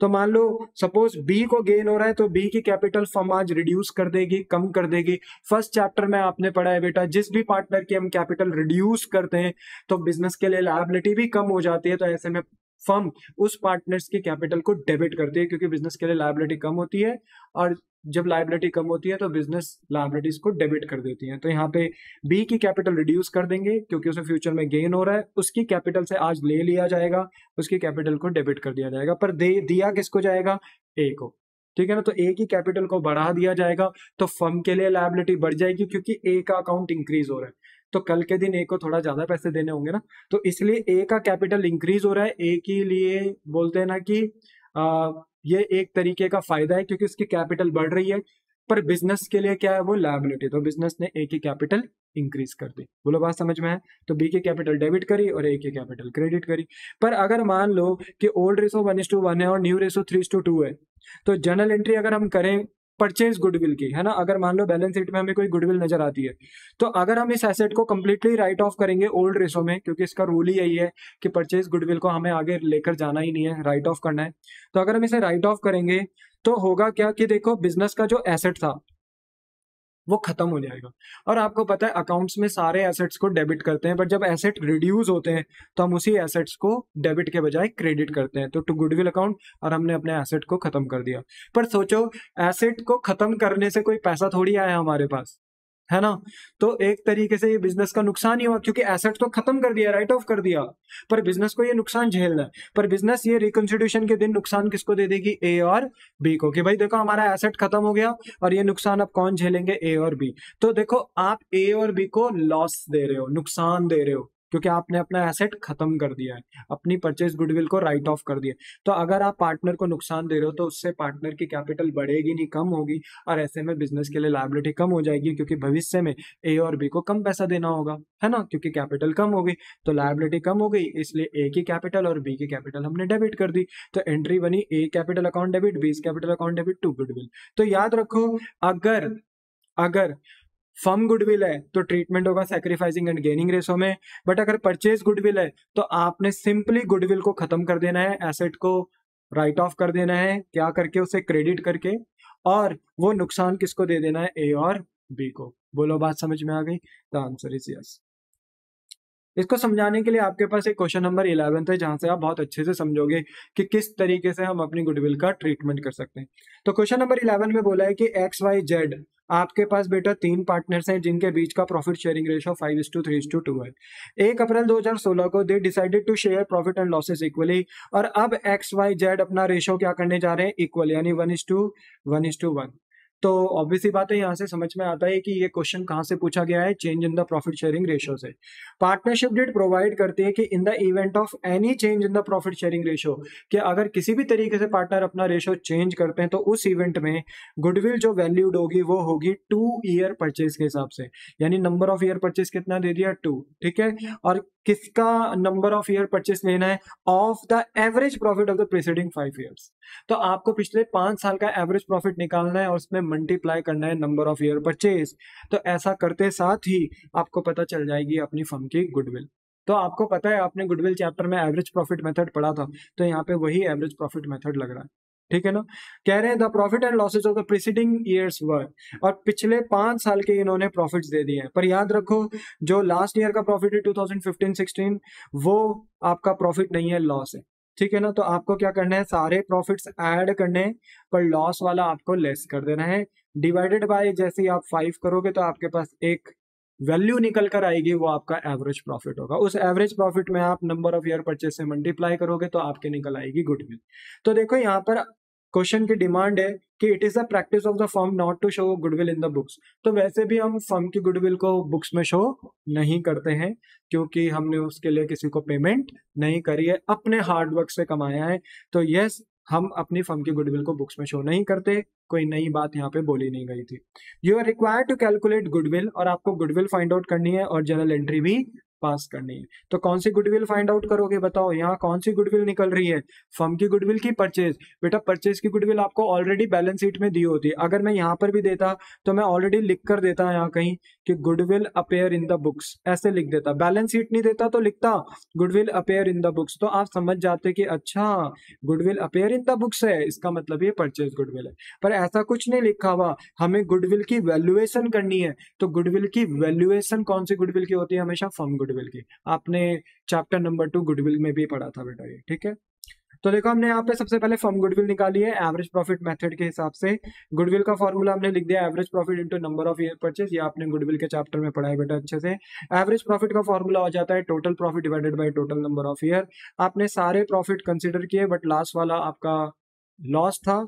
तो मान लो सपोज बी को गेन हो रहा है तो बी की कैपिटल फर्म आज रिड्यूस कर देगी, कम कर देगी। फर्स्ट चैप्टर में आपने पढ़ा है बेटा, जिस भी पार्टनर की हम कैपिटल रिड्यूस करते हैं तो बिजनेस के लिए लायबिलिटी भी कम हो जाती है। तो ऐसे में फर्म उस पार्टनर्स की कैपिटल को डेबिट करती है, क्योंकि बिजनेस के लिए लायबिलिटी कम होती है, और जब लायबिलिटी कम होती है तो बिजनेस लायबिलिटीज को डेबिट कर देती है। तो यहाँ पे बी की कैपिटल रिड्यूस कर देंगे क्योंकि उसे फ्यूचर में गेन हो रहा है, उसकी कैपिटल से आज ले लिया जाएगा, उसकी कैपिटल को डेबिट कर दिया जाएगा, पर दिया किसको जाएगा? ए को। ठीक है ना, तो ए की कैपिटल को बढ़ा दिया जाएगा तो फर्म के लिए लायबिलिटी बढ़ जाएगी क्योंकि ए का अकाउंट इंक्रीज हो रहा है, तो कल के दिन ए को थोड़ा ज्यादा पैसे देने होंगे ना, तो इसलिए ए का कैपिटल इंक्रीज हो रहा है। ए के लिए बोलते हैं ना कि ये एक तरीके का फायदा है क्योंकि उसकी कैपिटल बढ़ रही है, पर बिजनेस के लिए क्या है? वो लायबिलिटी। तो बिजनेस ने ए की कैपिटल इंक्रीज कर दी। बोलो बात समझ में है? तो बी की कैपिटल डेबिट करी और ए की कैपिटल क्रेडिट करी। पर अगर मान लो कि ओल्ड रेशो 1:1 है और न्यू रेशो 3:2 है, तो जर्नल एंट्री अगर हम करें परचेज गुडविल की, है ना, अगर मान लो बैलेंस शीट में हमें कोई गुडविल नजर आती है, तो अगर हम इस एसेट को कंप्लीटली राइट ऑफ करेंगे ओल्ड रेशो में, क्योंकि इसका रूल ही यही है कि परचेज गुडविल को हमें आगे लेकर जाना ही नहीं है, राइट ऑफ करना है, तो अगर हम इसे राइट ऑफ करेंगे तो होगा क्या कि देखो बिजनेस का जो एसेट था वो खत्म हो जाएगा। और आपको पता है अकाउंट्स में सारे एसेट्स को डेबिट करते हैं, पर जब एसेट रिड्यूस होते हैं तो हम उसी एसेट्स को डेबिट के बजाय क्रेडिट करते हैं, तो टू गुडविल अकाउंट, और हमने अपने एसेट को खत्म कर दिया। पर सोचो एसेट को खत्म करने से कोई पैसा थोड़ी आया हमारे पास, है ना, तो एक तरीके से ये बिजनेस का नुकसान ही हुआ क्योंकि एसेट तो खत्म कर दिया, राइट ऑफ कर दिया, पर बिजनेस को ये नुकसान झेलना है। पर बिजनेस ये रिकंसिडरेशन के दिन नुकसान किसको दे देगी? ए और बी को, कि भाई देखो हमारा एसेट खत्म हो गया और ये नुकसान अब कौन झेलेंगे? ए और बी। तो देखो आप ए और बी को लॉस दे रहे हो, नुकसान दे रहे हो, क्योंकि आपने अपना एसेट खत्म कर दिया है, अपनी परचेज गुडविल को राइट ऑफ कर दिया। तो अगर आप पार्टनर को नुकसान दे रहे हो तो उससे पार्टनर की कैपिटल बढ़ेगी नहीं, कम होगी, और ऐसे में बिजनेस के लिए लायबिलिटी कम हो जाएगी क्योंकि भविष्य में ए और बी को कम पैसा देना होगा, है ना, क्योंकि कैपिटल कम हो गई, तो लायबिलिटी कम हो गई, इसलिए ए की कैपिटल और बी की कैपिटल हमने डेबिट कर दी। तो एंट्री बनी a capital account debit, b capital account debit to goodwill. तो याद रखो अगर अगर फर्म गुडविल है तो ट्रीटमेंट होगा सैक्रिफाइसिंग एंड गेनिंग रेशो में, बट अगर परचेज गुडविल है तो आपने सिंपली गुडविल को खत्म कर देना है, एसेट को राइट ऑफ कर देना है, क्या करके? उसे क्रेडिट करके, और वो नुकसान किसको दे देना है? ए और बी को। बोलो बात समझ में आ गई? The answer is yes. इसको समझाने के लिए आपके पास एक क्वेश्चन नंबर 11 है जहां से आप बहुत अच्छे से समझोगे कि किस तरीके से हम अपनी गुडविल का ट्रीटमेंट कर सकते हैं। तो क्वेश्चन नंबर 11 में बोला है कि XYZ आपके पास बेटा 3 पार्टनर्स हैं जिनके बीच का प्रॉफिट शेयरिंग रेशो 5:3:2 है। 1 अप्रैल 2016 को they decided to share profit and losses equally, और अब XYZ अपना रेशो क्या करने जा रहे हैं? इक्वल, यानी 1:1। तो ऑब्वियसली बात है, यहाँ से समझ में आता है कि ये क्वेश्चन कहाँ से पूछा गया है? Change in the profit sharing ratio से। पार्टनरशिप डीड प्रोवाइड करती है कि in the event of any change in the profit sharing ratio, कि अगर किसी भी तरीके से पार्टनर अपना रेशियो चेंज करते हैं तो उस इवेंट में गुडविल जो वैल्यूड होगी वो होगी 2 ईयर परचेज के हिसाब से, यानी नंबर ऑफ ईयर परचेज कितना दे दिया? 2, ठीक है। और किसका नंबर ऑफ ईयर परचेज लेना है? Of the average profit of the preceding 5 years. तो आपको पिछले 5 साल का एवरेज प्रॉफिट निकालना है और उसमें मल्टीप्लाई करना है नंबर ऑफ ईयर परचेज। तो ऐसा करते साथ ही आपको पता चल जाएगी अपनी फर्म की गुडविल। तो आपको पता है आपने गुडविल चैप्टर में एवरेज प्रॉफिट मेथड पढ़ा था, तो यहाँ पे वही एवरेज प्रॉफिट मेथड लग रहा है, ठीक है ना। कह रहे हैं the profit and losses of the preceding years were, और पिछले 5 साल के इन्होंने प्रॉफिट्स दे दिए हैं। पर याद रखो जो लास्ट ईयर का प्रॉफिट है 2015-16 वो आपका प्रॉफिट नहीं है, लॉस है, ठीक है ना। तो आपको क्या करना है? सारे प्रॉफिट्स ऐड करने हैं, पर लॉस वाला आपको लेस कर देना है। डिवाइडेड बाय, जैसे ही आप 5 करोगे तो आपके पास एक वैल्यू निकल कर आएगी, वो आपका एवरेज प्रॉफिट होगा। उस एवरेज प्रॉफिट में आप नंबर ऑफ ईयर परचेज से मल्टीप्लाई करोगे तो आपके निकल आएगी गुडविल। तो देखो यहाँ पर क्वेश्चन की डिमांड है कि it is the practice of the firm not to show goodwill in the books. तो वैसे भी हम फर्म की गुडविल को बुक्स में शो नहीं करते हैं क्योंकि हमने उसके लिए किसी को पेमेंट नहीं करी है, अपने हार्डवर्क से कमाया है। तो यस, हम अपनी फर्म की गुडविल को बुक्स में शो नहीं करते, कोई नई बात यहाँ पे बोली नहीं गई थी। You are required to calculate goodwill, और आपको गुडविल फाइंड आउट करनी है और जर्नल एंट्री भी पास करनी है। तो कौन सी गुडविल फाइंड आउट करोगे बताओ, यहाँ कौन सी गुडविल निकल रही है, फर्म की गुडविल की परचेज। बेटा परचेज की गुडविल आपको ऑलरेडी बैलेंस शीट में दी होती है, अगर मैं यहाँ पर भी देता तो मैं ऑलरेडी लिख कर देता यहाँ कहीं कि goodwill appear in the books, ऐसे लिख देता, बैलेंस शीट नहीं देता तो लिखता goodwill appear in the books, तो आप समझ जाते कि अच्छा goodwill appear in the books है, इसका मतलब ये परचेज गुडविल है। पर ऐसा कुछ नहीं लिखा हुआ, हमें गुडविल की वैल्यूएशन करनी है, तो गुडविल की वैल्यूएशन कौन सी गुडविल की होती है, हमेशा फर्म गुडविल की। आपने चैप्टर नंबर 2 गुडविल में भी पढ़ा था बेटा ये, ठीक है। तो देखो हमने यहाँ पे सबसे पहले फर्म गुडविल निकाली है एवरेज प्रॉफिट मेथड के हिसाब से। गुडविल का फॉर्मूला हमने लिख दिया average profit into number of year purchase, ये आपने गुडविल के चैप्टर में पढ़ा है बेटा अच्छे से। एवरेज प्रॉफिट का फॉर्मूला हो जाता है total profit divided by total number of year. आपने सारे प्रॉफिट कंसिडर किए बट लास्ट वाला आपका लॉस था,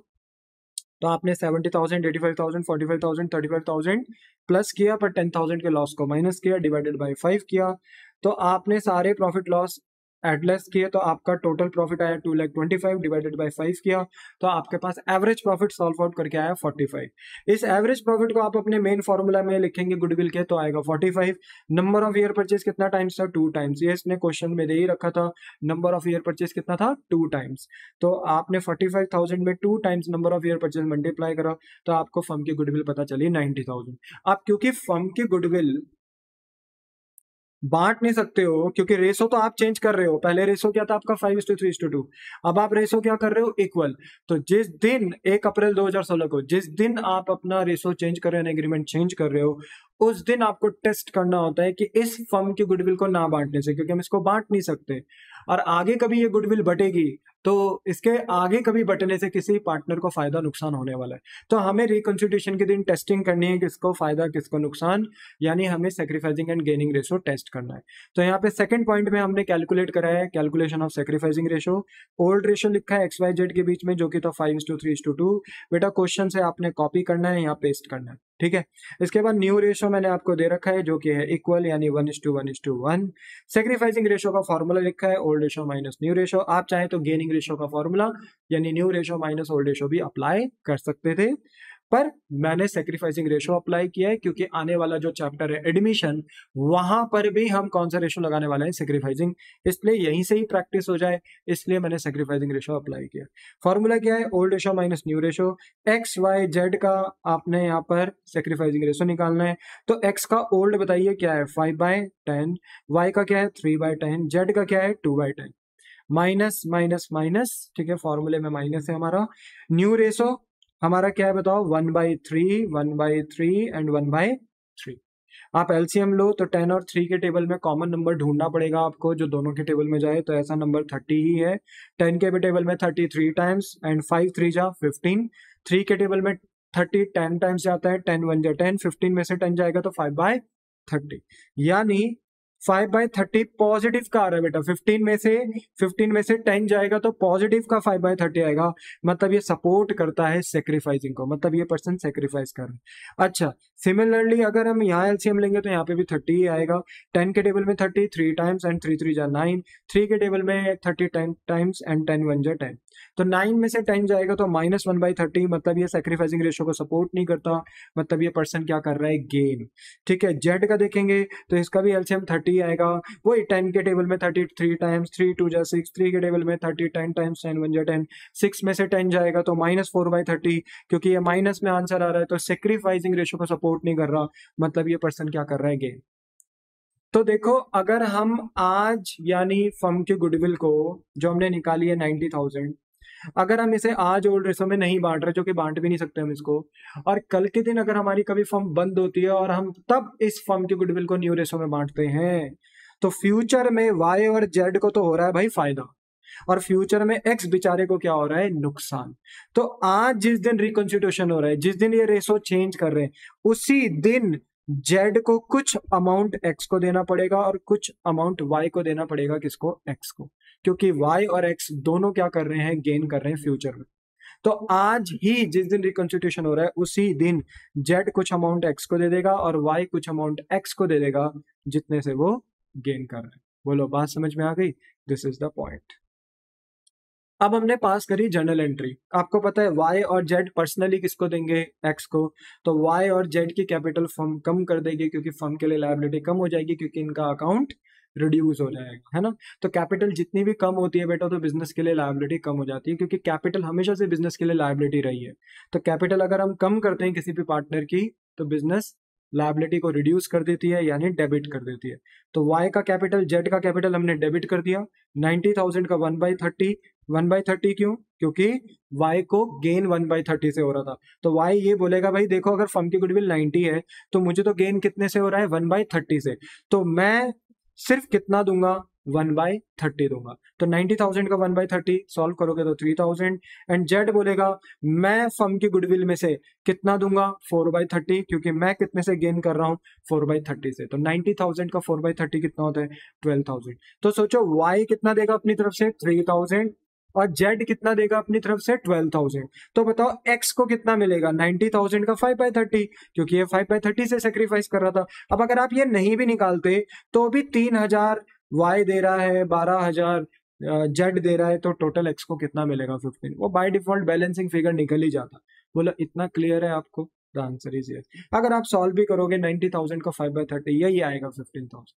तो आपने 70,000, 85,000, 45,000, 35,000 प्लस किया, पर 10,000 के लॉस को माइनस किया, डिवाइडेड बाय 5 किया। तो आपने सारे प्रॉफिट लॉस एडलेस किए, तो आपका टोटल प्रॉफिट आया 2,25,000 डिवाइडेड बाय 5 किया, तो आपके पास एवरेज प्रॉफिट सॉल्व आउट करके आया 45। इस एवरेज प्रॉफिट को आप अपने मेन फॉर्मूला में लिखेंगे गुडविल के, तो आएगा 45। नंबर ऑफ ईयर परचेज कितना टाइम्स था, 2 टाइम्स, ये इसने क्वेश्चन में दे ही रखा था, नंबर ऑफ ईयर परचेज कितना था, 2 टाइम्स। तो आपने 45,000 में 2 times number of year purchase multiply करा, तो आपको फर्म की गुडविल पता चली 90,000। आप क्योंकि फर्म की गुडविल बांट नहीं सकते हो, क्योंकि रेशो तो आप चेंज कर रहे हो, पहले रेशो क्या था आपका 5:3:2, अब आप रेशो क्या कर रहे हो, इक्वल। तो जिस दिन 1 अप्रैल 2016 को जिस दिन आप अपना रेशो चेंज कर रहे हो, एग्रीमेंट चेंज कर रहे हो, उस दिन आपको टेस्ट करना होता है कि इस फर्म की गुडविल को ना बांटने से, क्योंकि हम इसको बांट नहीं सकते, और आगे कभी ये गुडविल बटेगी तो इसके आगे कभी बटने से किसी पार्टनर को फायदा नुकसान होने वाला है। तो हमें रिकंसिलिएशन के दिन टेस्टिंग करनी है, किसको फायदा किसको नुकसान, यानी हमें sacrificing and gaining ratio test करना है। तो यहाँ पे सेकंड पॉइंट में हमने कैलकुलेट करा है calculation of sacrificing ratio. Old ratio लिखा है XYZ के बीच में, जो कि तो 5:3:2। बेटा क्वेश्चन से आपने कॉपी करना है, यहाँ पेस्ट करना है, ठीक है। इसके बाद न्यू रेशो मैंने आपको दे रखा है, जो कि है इक्वल, यानी 1:1:1। सैक्रिफाइसिंग रेशो का फॉर्मूला लिखा है old ratio minus new ratio. आप चाहे तो गेनिंग रेशो का फॉर्मूला यानी new ratio minus old ratio भी अप्लाई कर सकते थे, पर मैंने सैक्रिफाइसिंग रेशो अप्लाई किया है, क्योंकि आने वाला जो चैप्टर है एडमिशन, वहां पर भी हम कौन सा रेशो लगाने वाले हैं, सैक्रिफाइसिंग, इसलिए यहीं से ही प्रैक्टिस हो जाए, इसलिए मैंने सैक्रिफाइसिंग रेशो अप्लाई किया। फॉर्मूला क्या है, old ratio minus new ratio. XYZ का आपने यहाँ पर सैक्रिफाइसिंग रेशो निकालना है, तो x का ओल्ड बताइए क्या है, 5/10, y का क्या है 3/10, z का क्या है 2/10, माइनस माइनस माइनस, ठीक है, फॉर्मूले में माइनस है हमारा। न्यू रेशो हमारा क्या है बताओ, 1/3, 1/3 एंड 1/3। आप एलसीएम लो तो 10 और 3 के टेबल में कॉमन नंबर ढूंढना पड़ेगा आपको, जो दोनों के टेबल में जाए, तो ऐसा नंबर 30 ही है। 10 के भी टेबल में 33 टाइम्स एंड 5 3 जा 15। 3 के टेबल में 30 10 टाइम्स जाता है, 10 1 जा 10, 15 में से 10 जाएगा तो 5/30, यानी 5/30 पॉजिटिव का आ रहा है बेटा। 15 में से 10 जाएगा तो पॉजिटिव का 5/30 आएगा, मतलब ये सपोर्ट करता है सेक्रीफाइसिंग को, मतलब ये पर्सन सेक्रीफाइस कर रहे हैं। अच्छा, सिमिलरली अगर हम यहाँ एलसीएम लेंगे तो यहाँ पे भी 30 ही आएगा। 10 के टेबल में 30 3 टाइम्स एंड 3 3 जा 9। 3 के टेबल में 30 10 टाइम्स एंड 10 1 जा 10, तो 9 में से 10 जाएगा तो -1/30, मतलब ये सेक्रीफाइसिंग रेशियो को सपोर्ट नहीं करता, मतलब ये पर्सन क्या कर रहा है, गेन। ठीक है, जेड का देखेंगे तो इसका भी एलसीएम 30 आएगा, वही 10 के टेबल में 33 टाइम्स, 3 2 जा 6, 3 के टेबल में 30 10 टाइम्स 10 1 जा 10, 6 में से 10 जाएगा तो -4/30, क्योंकि ये माइनस में आंसर आ रहा है, तो सेक्रीफाइसिंग रेशियो को सपोर्ट नहीं कर रहा, मतलब ये पर्सन क्या कर रहा है, गेन। तो देखो, अगर हम आज यानी फर्म के गुडविल को जो हमने निकाली है 90,000, अगर हम इसे आज ओल्ड रेशो में नहीं बांट रहे, जो कि बांट भी नहीं सकते हम इसको, और कल के दिन अगर हमारी कभी फर्म बंद होती है और हम तब इस फर्म के गुडविल को न्यू रेशो में बांटते हैं, तो फ्यूचर में वाई और जेड को तो हो रहा है भाई फायदा, और फ्यूचर में एक्स बेचारे को क्या हो रहा है, नुकसान। तो आज जिस दिन रिकॉन्स्टिट्यूशन हो रहा है, जिस दिन ये रेशो चेंज कर रहे हैं, उसी दिन जेड को कुछ अमाउंट एक्स को देना पड़ेगा और कुछ अमाउंट वाई को देना पड़ेगा, किसको, एक्स को, क्योंकि वाई और एक्स दोनों क्या कर रहे हैं, गेन कर रहे हैं फ्यूचर में। तो आज ही जिस दिन रिकॉन्स्टिट्यूशन हो रहा है, उसी दिन जेड कुछ अमाउंट एक्स को दे देगा और वाई कुछ अमाउंट एक्स को दे देगा, जितने से वो गेन कर रहे हैं। बोलो, बात समझ में आ गई? This is the point. अब हमने पास करी जर्नल एंट्री। आपको पता है वाई और जेड पर्सनली किसको देंगे, एक्स को, तो वाई और जेड की कैपिटल फर्म कम कर देगी, क्योंकि फर्म के लिए लायबिलिटी कम हो जाएगी, क्योंकि इनका अकाउंट रिड्यूस हो जाएगा, है ना। तो कैपिटल जितनी भी कम होती है बेटा तो बिजनेस के लिए लायबिलिटी कम हो जाती है, क्योंकि कैपिटल हमेशा से बिजनेस के लिए लायबिलिटी रही है। तो कैपिटल अगर हम कम करते हैं किसी भी पार्टनर की तो बिजनेस लायबिलिटी को रिड्यूस कर देती है, यानी डेबिट कर देती है। तो y का कैपिटल, z का कैपिटल हमने डेबिट कर दिया, 90,000 का 1/30, 1/30 क्यों? क्योंकि y को गेन 1/30 से हो रहा था। तो y ये बोलेगा भाई देखो अगर फर्म की गुडविल 90 है तो मुझे तो गेन कितने से हो रहा है? 1/30 से। तो मैं सिर्फ कितना दूंगा? 1/30 दूंगा। तो 90,000 का 1/30 सॉल्व करोगे तो 3,000। एंड जेड बोलेगा मैं फर्म की गुडविल में से कितना दूंगा? 4/30, क्योंकि मैं कितने से गेन कर रहा हूं? 4/30 से। तो 90,000 का 4/30 कितना होता है? 12,000। तो सोचो y कितना देगा अपनी तरफ से? 3,000, और z कितना देगा अपनी तरफ से? 12,000। तो बताओ x को कितना मिलेगा? 90,000 का 5/30, क्योंकि ये 5/30 से सेक्रीफाइस कर रहा था। अब अगर आप ये नहीं भी निकालते तो भी 3,000 y दे रहा है, 12,000 z दे रहा है, तो टोटल x को कितना मिलेगा? 15। वो बाय डिफॉल्ट बैलेंसिंग फिगर निकल ही जाता। बोलो इतना क्लियर है आपको? The answer is yes. अगर आप सॉल्व भी करोगे 90,000 का 5/30 यही आएगा 15,000।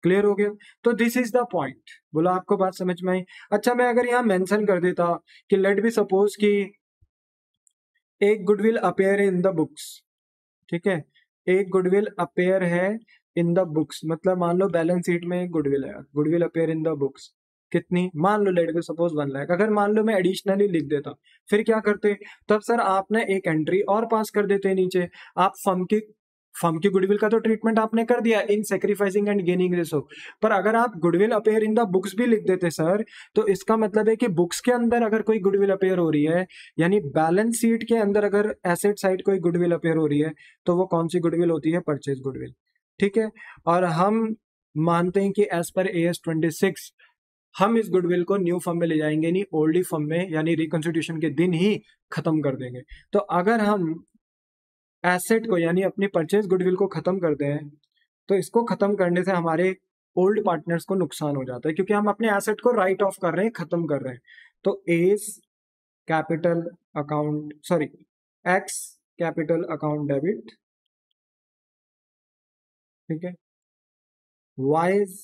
क्लियर हो गया? तो दिस इज द पॉइंट। बोला आपको बात समझ में आई? अच्छा मैं अगर यहाँ मेंशन कर देता कि लेट बी सपोज कि एक goodwill appear in the books, ठीक है, एक गुडविल अपेयर है इन द बुक्स, मतलब मान लो बैलेंस शीट में एक गुडविल है, goodwill appear in the books, कितनी? मान लो लेट बी सपोज 1 लाख। अगर मान लो मैं एडिशनली लिख देता फिर क्या करते? तब सर आपने एक एंट्री और पास कर देते नीचे। आप फर्म की गुडविल का तो ट्रीटमेंट आपने कर दिया इन सेक्रीफाइसिंग एंड गेनिंग रेशो, पर अगर आप goodwill appear in the books भी लिख देते सर, तो इसका मतलब है कि बुक्स के अंदर अगर कोई गुडविल अपेयर हो रही है, यानी बैलेंस शीट के अंदर अगर एसेट साइड कोई गुडविल अपेयर हो रही है, तो वो कौन सी गुडविल होती है? परचेज गुडविल, ठीक है। और हम मानते हैं कि एज पर AS 26 हम इस गुडविल को न्यू फर्म में ले जाएंगे, नहीं ओल्ड फर्म में, यानी रिकॉन्स्टिट्यूशन के दिन ही खत्म कर देंगे। तो अगर हम एसेट को यानी अपनी परचेज गुडविल को खत्म करते हैं तो इसको खत्म करने से हमारे ओल्ड पार्टनर्स को नुकसान हो जाता है, क्योंकि हम अपने एसेट को राइट ऑफ कर रहे हैं, खत्म कर रहे हैं। तो S capital account, sorry, x capital account debit, ठीक है, वाइज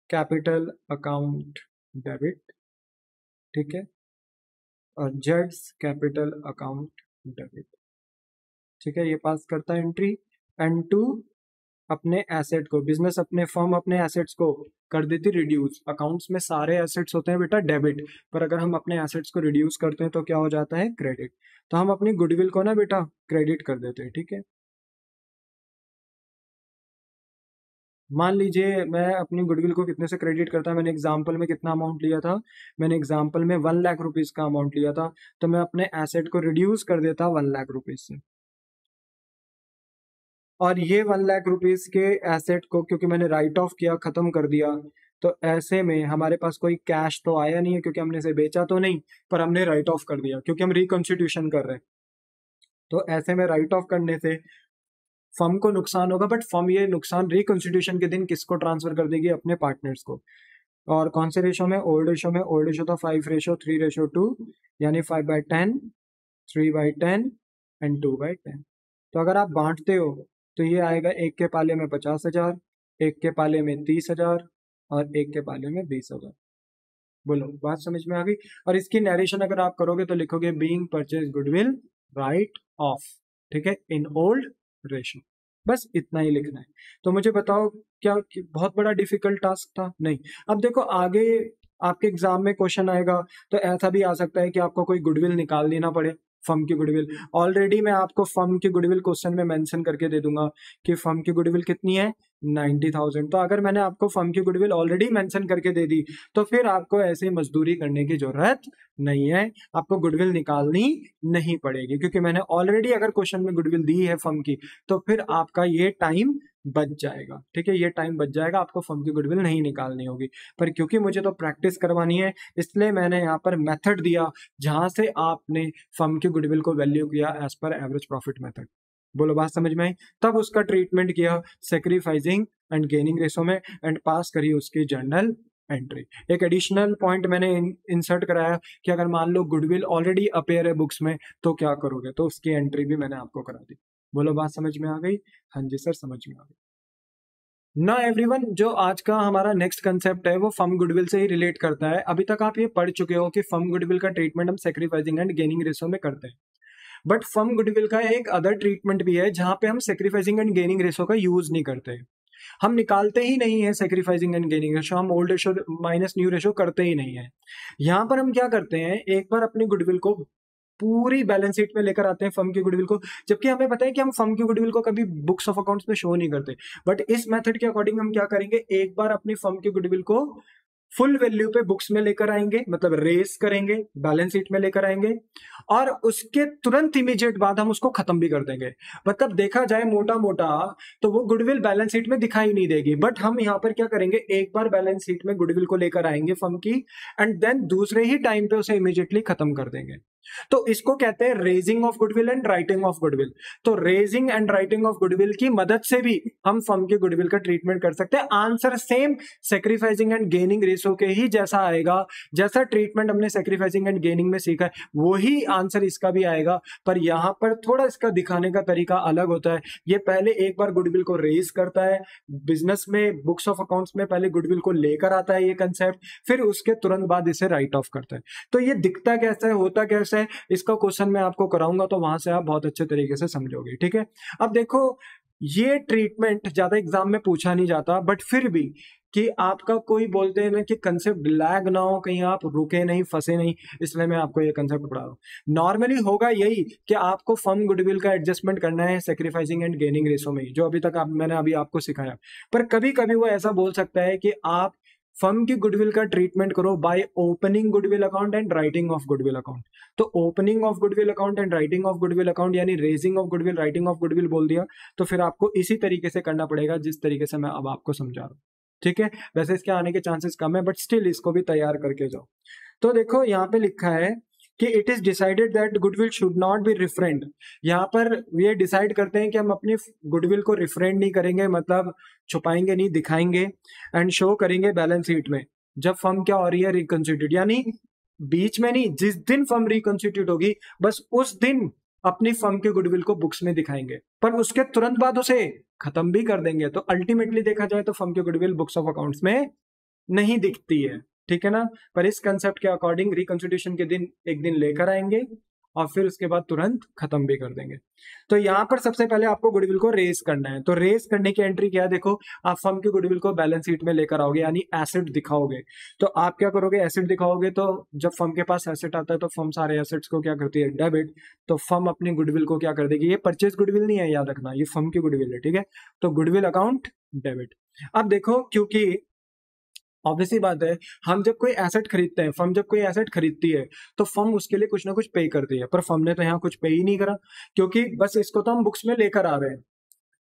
कैपिटल अकाउंट डेबिट, ठीक है, और जेड्स कैपिटल अकाउंट डेबिट, ठीक है। ये पास करता है एंट्री। एंड टू अपने एसेट को, बिजनेस अपने फर्म अपने एसेट्स को कर देती रिड्यूस। अकाउंट्स में सारे एसेट्स होते हैं बेटा डेबिट, पर अगर हम अपने एसेट्स को रिड्यूस करते हैं तो क्या हो जाता है? क्रेडिट। तो हम अपनी गुडविल को ना बेटा क्रेडिट कर देते हैं, ठीक है। मान लीजिए मैं अपनी गुडविल को कितने से क्रेडिट करता, मैंने एग्जाम्पल में कितना अमाउंट लिया था? मैंने एग्जाम्पल में 1 लाख रुपीज का अमाउंट लिया था, तो मैं अपने एसेट को रिड्यूस कर देता 1 लाख रुपीज से। और ये 1 लाख रुपीज के एसेट को क्योंकि मैंने राइट ऑफ किया, खत्म कर दिया, तो ऐसे में हमारे पास कोई कैश तो आया नहीं है, क्योंकि हमने इसे बेचा तो नहीं, पर हमने राइट ऑफ कर दिया क्योंकि हम रिकॉन्स्टिट्यूशन कर रहे हैं। तो ऐसे में राइट ऑफ करने से फर्म को नुकसान होगा, बट फर्म ये नुकसान रिकॉन्स्टिट्यूशन के दिन किसको ट्रांसफर कर देगी? अपने पार्टनर्स को। और कौन से रेशो में? ओल्ड रेशो में। ओल्ड रेशो था 5:3:2, यानी 5/10, 3/10 एंड 2/10। तो अगर आप बांटते हो तो ये आएगा, एक के पाले में 50,000, एक के पाले में 30,000 और एक के पाले में 20,000। बोलो बात समझ में आ गई? और इसकी नरेशन अगर आप करोगे तो लिखोगे being purchase goodwill right of, ठीक है, इन ओल्ड रेशो। बस इतना ही लिखना है। तो मुझे बताओ क्या बहुत बड़ा डिफिकल्ट टास्क था? नहीं। अब देखो आगे आपके एग्जाम में क्वेश्चन आएगा तो ऐसा भी आ सकता है कि आपको कोई गुडविल निकाल देना पड़े, फर्म की गुडविल। ऑलरेडी मैं आपको फर्म की गुडविल क्वेश्चन में मेंशन करके दे दूंगा कि फर्म की गुडविल कितनी है? 90,000। तो अगर मैंने आपको फर्म की गुडविल ऑलरेडी मेंशन करके दे दी तो फिर आपको ऐसे मजदूरी करने की जरूरत नहीं है, आपको गुडविल निकालनी नहीं पड़ेगी, क्योंकि मैंने ऑलरेडी अगर क्वेश्चन में गुडविल दी है फर्म की तो फिर आपका ये टाइम बच जाएगा, ठीक है, ये टाइम बच जाएगा, आपको फर्म की गुडविल नहीं निकालनी होगी। पर क्योंकि मुझे तो प्रैक्टिस करवानी है इसलिए मैंने यहाँ पर मेथड दिया जहां से आपने फर्म की गुडविल को वैल्यू किया as per average profit method. बोलो बात समझ में आई? तब उसका ट्रीटमेंट किया सेक्रीफाइसिंग एंड गेनिंग रेशो में, एंड पास करी उसकी जर्नल एंट्री। एक एडिशनल पॉइंट मैंने इंसर्ट कराया कि अगर मान लो गुडविल ऑलरेडी अपेयर है बुक्स में तो क्या करोगे, तो उसकी एंट्री भी मैंने आपको करा दी। बोलो बात समझ में आ गई? हाँ जी सर समझ में आ गई। ना एवरीवन, जो आज का हमारा नेक्स्ट कंसेप्ट है वो फर्म गुडविल से ही रिलेट करता है। अभी तक आप ये पढ़ चुके हो कि फर्म गुडविल का ट्रीटमेंट हम सेक्रीफाइसिंग एंड गेनिंग रेशो में करते हैं, बट फर्म गुडविल का एक अदर ट्रीटमेंट भी है जहां पे हम सेक्रीफाइसिंग एंड गेनिंग रेशो का यूज नहीं करते। हम निकालते ही नहीं है सेक्रीफाइसिंग एंड गेनिंग रेशो, हम old ratio minus new ratio करते ही नहीं है। यहाँ पर हम क्या करते हैं, एक बार अपनी गुडविल को पूरी बैलेंस शीट में लेकर आते हैं फर्म की गुडविल को, जबकि हमें पता है कि हम फर्म की गुडविल को कभी बुक्स ऑफ अकाउंट्स में शो नहीं करते। बट इस मेथड के अकॉर्डिंग हम क्या करेंगे, एक बार अपनी फर्म की गुडविल को फुल वैल्यू पे बुक्स में लेकर आएंगे, मतलब रेस करेंगे, बैलेंस शीट में लेकर आएंगे, और उसके तुरंत इमीडिएट बाद हम उसको खत्म भी कर देंगे। मतलब देखा जाए मोटा मोटा तो वो गुडविल बैलेंस शीट में दिखाई नहीं देगी, बट हम यहाँ पर क्या करेंगे, एक बार बैलेंस शीट में गुडविल को लेकर आएंगे फर्म की, एंड देन दूसरे ही टाइम पे उसे इमीडिएटली खत्म कर देंगे। तो इसको कहते हैं raising of goodwill and writing off goodwill. तो raising and writing off goodwill की मदद से भी हम फर्म के गुडविल का ट्रीटमेंट कर सकते हैं। Answer same sacrificing and gaining ratio के ही जैसा आएगा, जैसा ट्रीटमेंट हमने सेक्रीफाइसिंग एंड गेनिंग में सीखा है वही आंसर इसका भी आएगा, पर यहां पर थोड़ा इसका दिखाने का तरीका अलग होता है। ये पहले एक बार गुडविल को रेज करता है, बिजनेस में बुक्स ऑफ अकाउंट्स में पहले गुडविल को लेकर आता है ये कंसेप्ट, फिर उसके तुरंत बाद इसे राइट ऑफ करता है। तो ये दिखता कैसा है, होता कैसा है, इसका क्वेश्चन मैं आपको कराऊंगा, तो वहां से आप बहुत अच्छे तरीके से समझोगे। ठीक है, अब देखो ये ट्रीटमेंट ज्यादा एग्जाम में पूछा नहीं जाता, बट फिर भी कि आपका कोई बोलते हैं ना कि कंसेप्ट लैग ना हो, कहीं आप रुके नहीं, फंसे नहीं, इसलिए मैं आपको ये कंसेप्ट पढ़ा रहा हूं। नॉर्मली होगा यही कि आपको फर्म गुडविल का एडजस्टमेंट करना है सेक्रीफाइसिंग एंड गेनिंग रेशो में ही, जो अभी तक मैंने अभी आपको सिखाया। पर कभी कभी वो ऐसा बोल सकता है कि आप फर्म की गुडविल का ट्रीटमेंट करो by opening goodwill account and writing off goodwill account. तो opening of goodwill account and writing off goodwill account, यानी raising of goodwill, writing off goodwill बोल दिया, तो फिर आपको इसी तरीके से करना पड़ेगा जिस तरीके से मैं अब आपको समझा रहा हूँ। ठीक है, वैसे इसके आने के चांसेस कम है, बट स्टिल इसको भी तैयार करके जाओ। तो देखो यहाँ पे लिखा है कि it is decided that goodwill should not be refrain. यहाँ पर ये डिसाइड करते हैं कि हम अपनी गुडविल को रिफ्रेंड नहीं करेंगे, मतलब छुपाएंगे नहीं, दिखाएंगे, एंड शो करेंगे बैलेंस शीट में जब फर्म क्या हो रही है, रिकॉन्स्टिट्यूट, यानी बीच में नहीं, जिस दिन फर्म रिकॉन्स्टिट्यूट होगी बस उस दिन अपनी फर्म के गुडविल को बुक्स में दिखाएंगे, पर उसके तुरंत बाद उसे खत्म भी कर देंगे। तो अल्टीमेटली देखा जाए तो फर्म की गुडविल बुक्स ऑफ अकाउंट्स में नहीं दिखती है। ठीक है ना, पर इस कंसेप्ट के अकॉर्डिंग रिकॉन्स्टिट्यूशन के दिन एक दिन लेकर आएंगे और फिर उसके बाद तुरंत खत्म भी कर देंगे। तो यहाँ पर सबसे पहले आपको गुडविल को रेस करना है। तो रेस करने की एंट्री क्या है, देखो आप फर्म की गुडविल को बैलेंस शीट में लेकर आओगे, यानी एसेट दिखाओगे। तो आप क्या करोगे, एसेट दिखाओगे, तो जब फर्म के पास एसेट आता है तो फर्म सारे एसेट्स को क्या करती है, डेबिट। तो फर्म अपनी गुडविल को क्या कर देगी, ये परचेज गुडविल नहीं है, याद रखना, ये फर्म की गुडविल है। ठीक है, तो गुडविल अकाउंट डेबिट। अब देखो, क्योंकि ऑब्वियसली बात है, हम जब कोई एसेट खरीदते हैं, फर्म जब कोई एसेट खरीदती है तो फर्म उसके लिए कुछ ना कुछ पे करती है, पर फर्म ने तो यहाँ कुछ पे ही नहीं करा, क्योंकि बस इसको तो हम बुक्स में लेकर आ रहे हैं,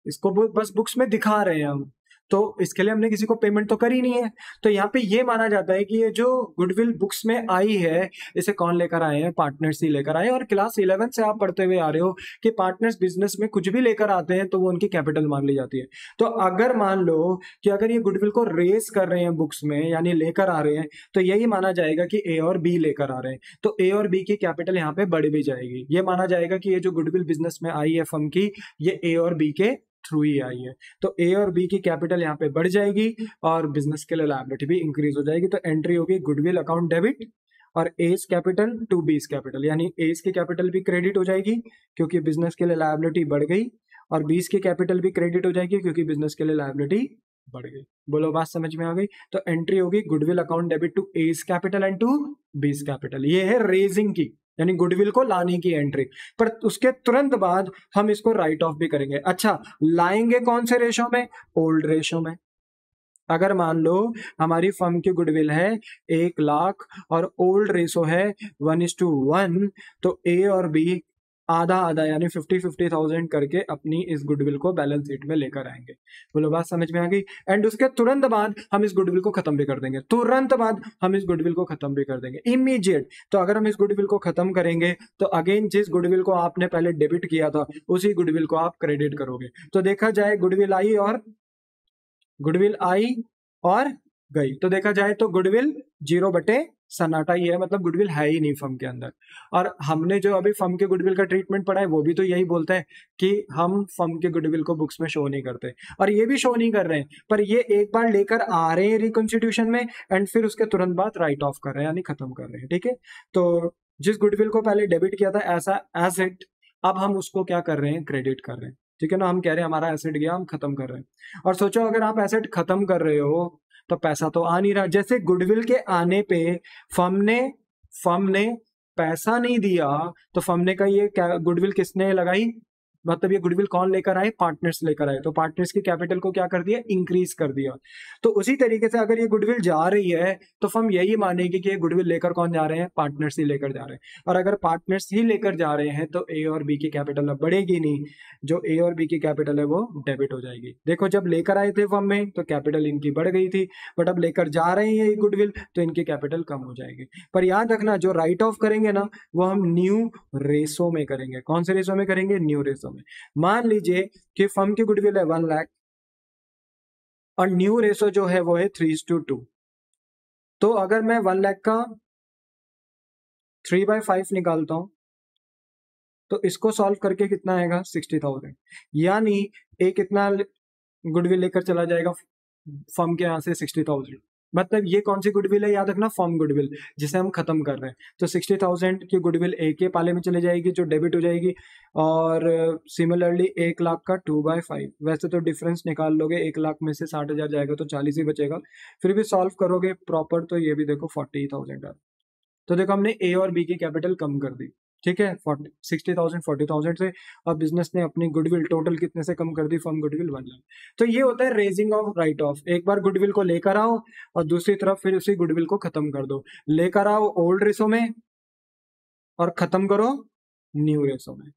इसको बस बुक्स में दिखा रहे हैं हम, तो इसके लिए हमने किसी को पेमेंट तो करी नहीं है। तो यहाँ पे ये माना जाता है कि ये जो गुडविल बुक्स में आई है, इसे कौन लेकर आए हैं, पार्टनर्स ही लेकर आए। और क्लास 11 से आप पढ़ते हुए आ रहे हो कि पार्टनर्स बिजनेस में कुछ भी लेकर आते हैं तो वो उनकी कैपिटल मान ली जाती है। तो अगर मान लो कि अगर ये गुडविल को रेस कर रहे हैं बुक्स में, यानी लेकर आ रहे हैं, तो यही माना जाएगा कि ए और बी लेकर आ रहे हैं, तो ए और बी की कैपिटल यहाँ पे बढ़ भी जाएगी। ये माना जाएगा कि ये जो गुडविल बिजनेस में आई है फर्म की, ये ए और बी के थ्रू ही आई है, तो ए और बी की कैपिटल यहाँ पे बढ़ जाएगी और बिजनेस के लिए लायबिलिटी भी इंक्रीज हो जाएगी। तो एंट्री होगी गुडविल अकाउंट डेबिट और A's capital to B's capital, यानी एस की कैपिटल भी क्रेडिट हो जाएगी क्योंकि बिजनेस के लिए लायबिलिटी बढ़ गई, और बीस की कैपिटल भी क्रेडिट हो जाएगी क्योंकि बिजनेस के लिए लायबिलिटी बढ़ गई। बोलो बात समझ में आ गई। तो एंट्री होगी goodwill account debit to A's capital and to B's capital. ये है रेजिंग की, यानी गुडविल को लाने की एंट्री, पर उसके तुरंत बाद हम इसको राइट ऑफ भी करेंगे। अच्छा, लाएंगे कौन से रेशो में, ओल्ड रेशो में। अगर मान लो हमारी फर्म की गुडविल है 1,00,000 और ओल्ड रेशो है 1:1, तो ए और बी आधा आधा यानी 50,000 करके अपनी इस गुडविल को बैलेंस शीट में लेकर आएंगे। बोलो बात समझ में आ गई। एंड उसके तुरंत बाद हम इस गुडविल को खत्म भी कर देंगे, तुरंत बाद हम इस गुडविल को खत्म भी कर देंगे, इमीडिएट। तो अगर हम इस गुडविल को खत्म करेंगे तो अगेन जिस गुडविल को आपने पहले डेबिट किया था उसी गुडविल को आप क्रेडिट करोगे। तो देखा जाए गुडविल आई और गई, तो देखा जाए तो गुडविल 0/7 सन्नाटा ही है, मतलब गुडविल है ही नहीं फर्म के अंदर। और हमने जो अभी फर्म के गुडविल का ट्रीटमेंट पढ़ा है वो भी तो यही बोलता है कि हम फर्म के गुडविल को बुक्स में शो नहीं करते, और ये भी शो नहीं कर रहे हैं, पर ये एक बार लेकर आ रहे हैं रिकॉन्स्टिट्यूशन में एंड फिर उसके तुरंत बाद राइट ऑफ कर रहे हैं, यानी खत्म कर रहे हैं। ठीक है, तो जिस गुडविल को पहले डेबिट किया था ऐसा एसेट, अब हम उसको क्या कर रहे हैं, क्रेडिट कर रहे हैं। ठीक है ना, हम कह रहे हैं हमारा एसेट गया, हम खत्म कर रहे हैं। और सोचो अगर आप एसेट खत्म कर रहे हो तो पैसा तो आ नहीं रहा। जैसे गुडविल के आने पे फर्म ने पैसा नहीं दिया, तो फर्म ने कहा ये गुडविल किसने लगाई, मतलब ये गुडविल कौन लेकर आए, पार्टनर्स लेकर आए, तो पार्टनर्स की कैपिटल को क्या कर दिया, इंक्रीज कर दिया। तो उसी तरीके से अगर ये गुडविल जा रही है तो फर्म यही मानेगी कि ये गुडविल लेकर कौन जा रहे हैं, पार्टनर्स ही लेकर जा रहे हैं। और अगर पार्टनर्स ही लेकर जा रहे हैं तो ए और बी की कैपिटल अब बढ़ेगी नहीं, जो ए और बी की कैपिटल है वो डेबिट हो जाएगी। देखो जब लेकर आए थे फर्म में तो कैपिटल इनकी बढ़ गई थी, बट अब लेकर जा रहे हैं ये गुडविल तो इनकी कैपिटल कम हो जाएगी। पर याद रखना जो राइट ऑफ करेंगे ना वो हम न्यू रेशो में करेंगे। कौन से रेशो में करेंगे, न्यू रेशो में। मान लीजिए कि फर्म की गुडविल है 1 लाख और न्यू रेशो जो है वो है 3:2। तो अगर मैं 1 लाख का 3/5 निकालता हूं तो इसको सॉल्व करके कितना आएगा, 60,000। यानी एक कितना गुडविल लेकर चला जाएगा फर्म के यहां से, 60,000। मतलब ये कौन सी गुडविल है, याद रखना फर्म गुडविल जिसे हम खत्म कर रहे हैं। तो 60,000 की गुडविल ए के पाले में चले जाएगी जो डेबिट हो जाएगी, और सिमिलरली 1 लाख का 2/5। वैसे तो डिफरेंस निकाल लोगे, 1 लाख में से 60,000 जाएगा तो 40 ही बचेगा, फिर भी सॉल्व करोगे प्रॉपर तो ये भी देखो 40,000 है। तो देखो हमने ए और बी की कैपिटल कम कर दी। ठीक है, 60,000 40,000 से। अब बिजनेस ने अपनी गुडविल टोटल कितने से कम कर दी, फर्म गुडविल 1 लाख। तो ये होता है रेजिंग ऑफ राइट ऑफ। एक बार गुडविल को लेकर आओ और दूसरी तरफ फिर उसी गुडविल को खत्म कर दो। लेकर आओ ओल्ड रेशो में और खत्म करो न्यू रेशो में।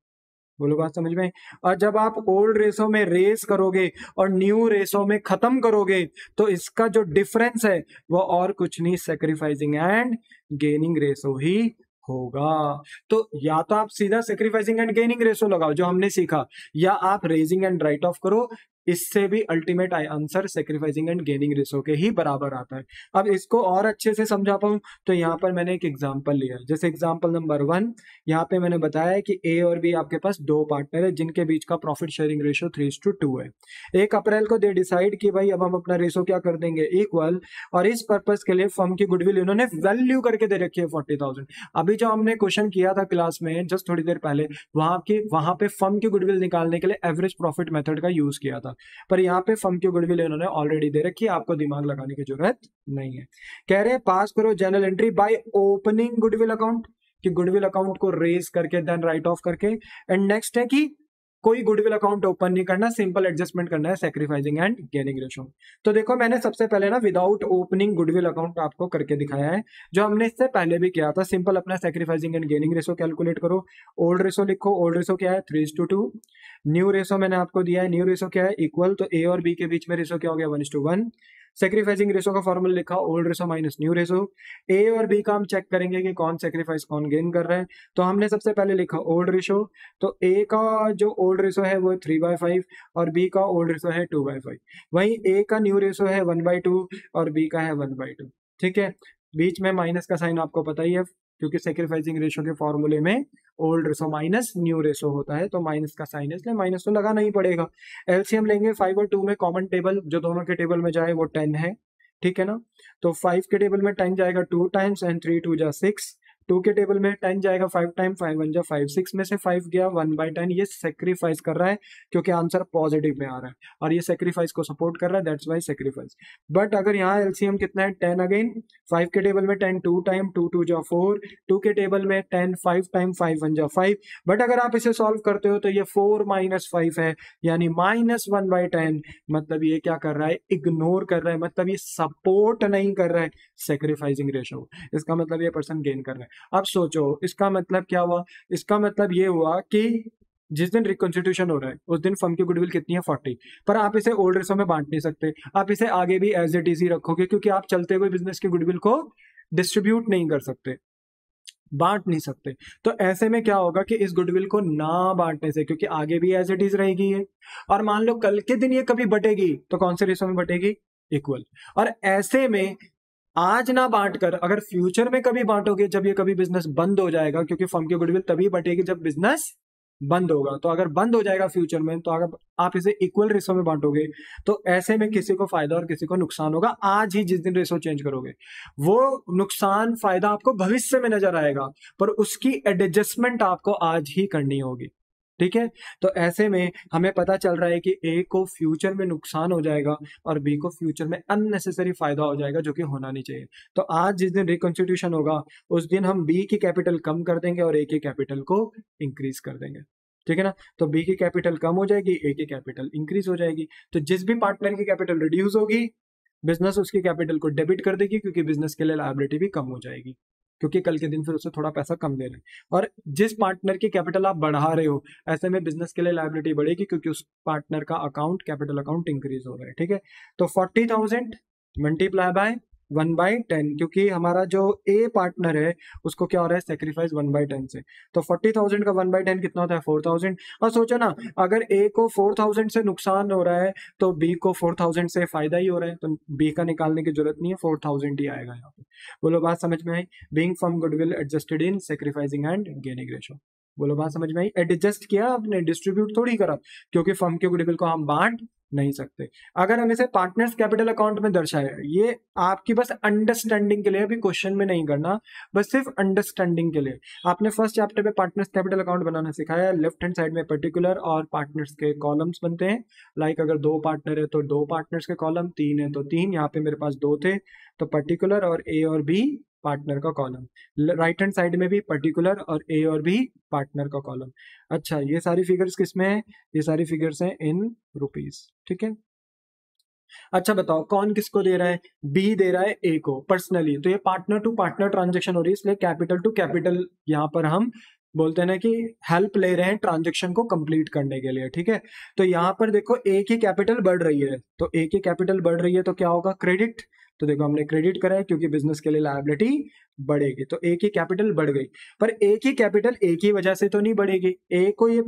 बोलो बात समझ में। और जब आप ओल्ड रेशो में रेस करोगे और न्यू रेशो में खत्म करोगे तो इसका जो डिफरेंस है वो और कुछ नहीं, सेक्रीफाइसिंग एंड गेनिंग रेशो ही होगा। तो या तो आप सीधा सेक्रीफाइसिंग एंड गेनिंग रेशो लगाओ जो हमने सीखा, या आप रेजिंग एंड राइट ऑफ करो। इससे भी ultimate answer sacrificing and gaining ratio के ही बराबर आता है। अब इसको और अच्छे से समझा पाऊं तो यहाँ पर मैंने एक एग्जांपल लिया। जैसे एग्जांपल नंबर 1, यहाँ पे मैंने बताया कि ए और बी आपके पास 2 पार्टनर है जिनके बीच का प्रॉफिट शेयरिंग रेशो 3:2 है। 1 अप्रैल को दे डिसाइड कि भाई अब हम अपना रेशो क्या कर देंगे, इक्वल। और इस पर्पज के लिए फर्म की गुडविल इन्होंने वैल्यू करके दे रखी है 40,000। अभी जो हमने क्वेश्चन किया था क्लास में जस्ट थोड़ी देर पहले, वहां पे फर्म की गुडविल निकालने के लिए एवरेज प्रॉफिट मेथड का यूज किया था, पर यहाँ पे फर्म की गुडविल इन्होंने ऑलरेडी दे रखी है, आपको दिमाग लगाने की जरूरत नहीं है। कह रहे हैं पास करो journal entry bye opening goodwill account, कि गुडविल अकाउंट को रेज करके देन राइट ऑफ करके। एंड नेक्स्ट है कि कोई गुडविल अकाउंट ओपन नहीं करना, सिंपल एडजस्टमेंट करना है सेक्रीफाइसिंग एंड गेनिंग रेशो। तो देखो मैंने सबसे पहले ना विदाउट ओपनिंग गुडविल अकाउंट आपको करके दिखाया है, जो हमने इससे पहले भी किया था। सिंपल अपना sacrificing and gaining ratio calculate करो। ओल्ड रेशो लिखो, ओल्ड रेशो क्या है 3:2। न्यू रेशो मैंने आपको दिया है, न्यू रेशो क्या है इक्वल, तो ए और बी के बीच में रेशो क्या हो गया 1:1। सेक्रीफाइसिंग रेशो का फॉर्मूला लिखा old ratio minus new ratio. A और बी का हम चेक करेंगे कि कौन सेक्रीफाइस कौन गेन कर रहा है। तो हमने सबसे पहले लिखा ओल्ड रेशो, तो ए का जो ओल्ड रेशो है वो 3/5 और बी का ओल्ड रेशो है 2/5। वहीं ए का न्यू रेशो है 1/2 और बी का है 1/2। ठीक है, बीच में माइनस का साइन आपको पता ही है क्योंकि सेक्रीफाइसिंग रेशो के फॉर्मूले में old ratio minus new ratio होता है, तो माइनस का साइन है इसलिए माइनस तो लगाना ही पड़ेगा। एलसीएम लेंगे 5 और 2 में, कॉमन टेबल जो दोनों के टेबल में जाए वो 10 है। ठीक है ना, तो 5 के टेबल में 10 जाएगा 2 टाइम्स एंड 3 2 जा 6। 2 के टेबल में 10 जाएगा 5 टाइम, 5 1 जा 5। 6 में से 5 गया 1/10। ये सेक्रीफाइस कर रहा है क्योंकि आंसर पॉजिटिव में आ रहा है और ये सेक्रीफाइस को सपोर्ट कर रहा है, दैट्स वाई सेक्रीफाइस। बट अगर यहाँ एलसीएम कितना है 10 अगेन, 5 के टेबल में 10 2 टाइम, 2 2 जा 4। 2 के टेबल में 10 5 टाइम, 5 1 जा 5। बट अगर आप इसे सॉल्व करते हो तो ये 4 - 5 है यानी -1/10। मतलब ये क्या कर रहा है, इग्नोर कर रहा है, मतलब ये सपोर्ट नहीं कर रहा है सेक्रीफाइसिंग रेशो। इसका मतलब ये पर्सन गेन कर रहा है। अब सोचो इसका मतलब क्या हुआ, इसका मतलब ये हुआ कि जिस दिन रिकॉन्स्टिट्यूशन हो रहा है उस दिन फर्म की गुडविल कितनी है 40, पर आप इसे ओल्ड रेशो में बांट नहीं सकते, आप इसे आगे भी एज इट इज ही रखोगे क्योंकि आप चलते हुए बिजनेस की गुडविल को डिस्ट्रीब्यूट नहीं कर सकते, बांट नहीं सकते। तो ऐसे में क्या होगा कि इस गुडविल को ना बांटने से, क्योंकि आगे भी एज इट इज रहेगी ये, और मान लो कल के दिन ये कभी बटेगी तो कौन से रेशो में बटेगी, इक्वल। और ऐसे में आज ना बांट कर अगर फ्यूचर में कभी बांटोगे, जब ये कभी बिजनेस बंद हो जाएगा, क्योंकि फर्म की गुडविल तभी बटेगी जब बिजनेस बंद होगा। तो अगर बंद हो जाएगा फ्यूचर में, तो अगर आप इसे इक्वल रेशो में बांटोगे तो ऐसे में किसी को फायदा और किसी को नुकसान होगा। आज ही जिस दिन रेशो चेंज करोगे, वो नुकसान फायदा आपको भविष्य में नजर आएगा, पर उसकी एडजस्टमेंट आपको आज ही करनी होगी। ठीक है, तो ऐसे में हमें पता चल रहा है कि ए को फ्यूचर में नुकसान हो जाएगा और बी को फ्यूचर में अननेसेसरी फायदा हो जाएगा, जो कि होना नहीं चाहिए। तो आज जिस दिन रिकॉन्स्टिट्यूशन होगा, उस दिन हम बी की कैपिटल कम कर देंगे और ए की कैपिटल को इंक्रीज कर देंगे। ठीक है ना, तो बी की कैपिटल कम हो जाएगी, ए की कैपिटल इंक्रीज हो जाएगी। तो जिस भी पार्टनर की कैपिटल रिड्यूस होगी, बिजनेस उसकी कैपिटल को डेबिट कर देगी, क्योंकि बिजनेस के लिए लायबिलिटी भी कम हो जाएगी, क्योंकि कल के दिन फिर उसे थोड़ा पैसा कम दे रहे हैं। और जिस पार्टनर की कैपिटल आप बढ़ा रहे हो, ऐसे में बिजनेस के लिए लायबिलिटी बढ़ेगी, क्योंकि उस पार्टनर का अकाउंट, कैपिटल अकाउंट इंक्रीज हो रहा है। ठीक है, तो 40,000 मल्टीप्लाई बाय 1/10, क्योंकि हमारा जो ए पार्टनर है उसको क्या हो रहा है, सेक्रीफाइस 1/10 से। तो 40,000 का 1/10 कितना होता है, 4,000। और सोचो ना, अगर ए को 4,000 से नुकसान हो रहा है तो बी को 4,000 से फायदा ही हो रहा है, तो बी का निकालने की जरूरत नहीं है, 4,000 ही आएगा यहाँ पे। बोलो बात समझ में आई। Being from goodwill adjusted in sacrificing and gaining ratio. बोलो बात समझ में आई। एडजस्ट किया आपने, डिस्ट्रीब्यूट थोड़ी करा, क्योंकि फर्म के गुडविल को हम बांट नहीं सकते। अगर हम इसे पार्टनर्स कैपिटल अकाउंट में दर्शाए, ये आपकी बस अंडरस्टैंडिंग के लिए, अभी क्वेश्चन में नहीं करना, बस सिर्फ अंडरस्टैंडिंग के लिए। आपने फर्स्ट चैप्टर में पार्टनर्स कैपिटल अकाउंट बनाना सिखाया। लेफ्ट हैंड साइड में पर्टिकुलर और पार्टनर्स के कॉलम्स बनते हैं। लाइक अगर 2 पार्टनर है तो 2 पार्टनर्स के कॉलम, 3 है तो 3। यहाँ पे मेरे पास 2 थे, तो पर्टिकुलर और ए और बी पार्टनर का कॉलम। राइट हैंड साइड में भी पर्टिकुलर और ए और बी पार्टनर का कॉलम। अच्छा, ये सारी फिगर्स किस में है, ये सारी फिगर्स हैं इन रुपीस। ठीक है, अच्छा बताओ कौन किसको दे रहा है, बी दे रहा है ए को पर्सनली। तो ये पार्टनर टू पार्टनर ट्रांजेक्शन हो रही है, इसलिए कैपिटल टू कैपिटल यहाँ पर हम बोलते हैं ना कि हेल्प ले रहे हैं ट्रांजेक्शन को कंप्लीट करने के लिए। ठीक है, तो यहाँ पर देखो ए की कैपिटल बढ़ रही है, तो ए की कैपिटल बढ़ रही है तो क्या होगा, क्रेडिट। तो देखो हमने क्रेडिट करा है, क्योंकि बिजनेस के लिए लायबिलिटी बढ़ेगी, तो ए की कैपिटल बढ़ गई। पर ए की कैपिटल ए की वजह से तो नहीं बढ़ेगी, ए को ये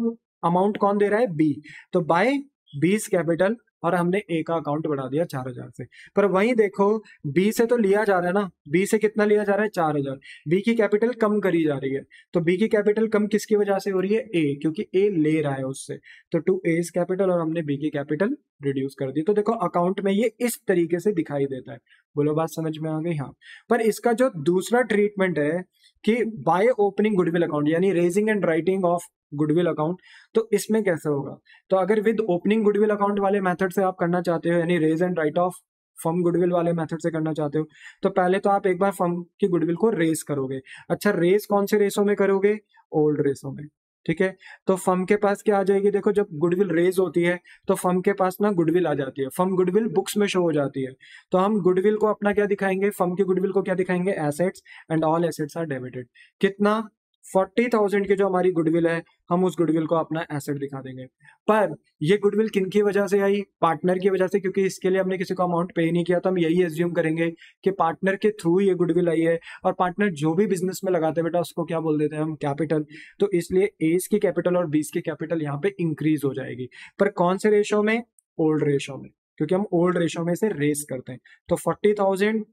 अमाउंट कौन दे रहा है, बी। तो बाय बीस कैपिटल, और हमने ए का अकाउंट बढ़ा दिया 4,000 से। पर वहीं देखो, बी से तो लिया जा रहा है ना, बी से कितना लिया जा रहा है, 4,000। बी की कैपिटल कम करी जा रही है, तो बी की कैपिटल कम किसकी वजह से हो रही है, ए, क्योंकि ए ले रहा है उससे। तो टू एज कैपिटल, और हमने बी की कैपिटल रिड्यूस कर दी। तो देखो अकाउंट में ये इस तरीके से दिखाई देता है। बोलो बात समझ में आ गई। हाँ, पर इसका जो दूसरा ट्रीटमेंट है कि बाय ओपनिंग गुडविल अकाउंट, यानी raising and writing off goodwill account, तो इसमें कैसे होगा। तो अगर विद ओपनिंग गुडविल अकाउंट वाले मेथड से आप करना चाहते हो, यानी raise and write off firm goodwill वाले मेथड से करना चाहते हो, तो पहले तो आप एक बार फर्म की गुडविल को रेज करोगे। अच्छा, रेज कौन से रेशो में करोगे, ओल्ड रेशो में। ठीक है, तो फर्म के पास क्या आ जाएगी, देखो जब गुडविल रेज होती है तो फर्म के पास ना गुडविल आ जाती है, फर्म गुडविल बुक्स में शो हो जाती है। तो हम गुडविल को अपना क्या दिखाएंगे, फर्म की गुडविल को क्या दिखाएंगे, assets, and all assets are debited. कितना, 40,000 की जो हमारी गुडविल है, हम उस गुडविल को अपना एसेट दिखा देंगे। पर ये गुडविल किन की वजह से आई, पार्टनर की वजह से, क्योंकि इसके लिए हमने किसी को अमाउंट पे नहीं किया, तो हम यही एज्यूम करेंगे कि पार्टनर के थ्रू ये गुडविल आई है। और पार्टनर जो भी बिजनेस में लगाते हैं बेटा, उसको क्या बोल देते हैं हम, कैपिटल। तो इसलिए एस की कैपिटल और बीस की कैपिटल यहाँ पे इंक्रीज हो जाएगी। पर कौन से रेशो में, ओल्ड रेशो में, क्योंकि हम ओल्ड रेशो में से रेस करते हैं। तो 40,000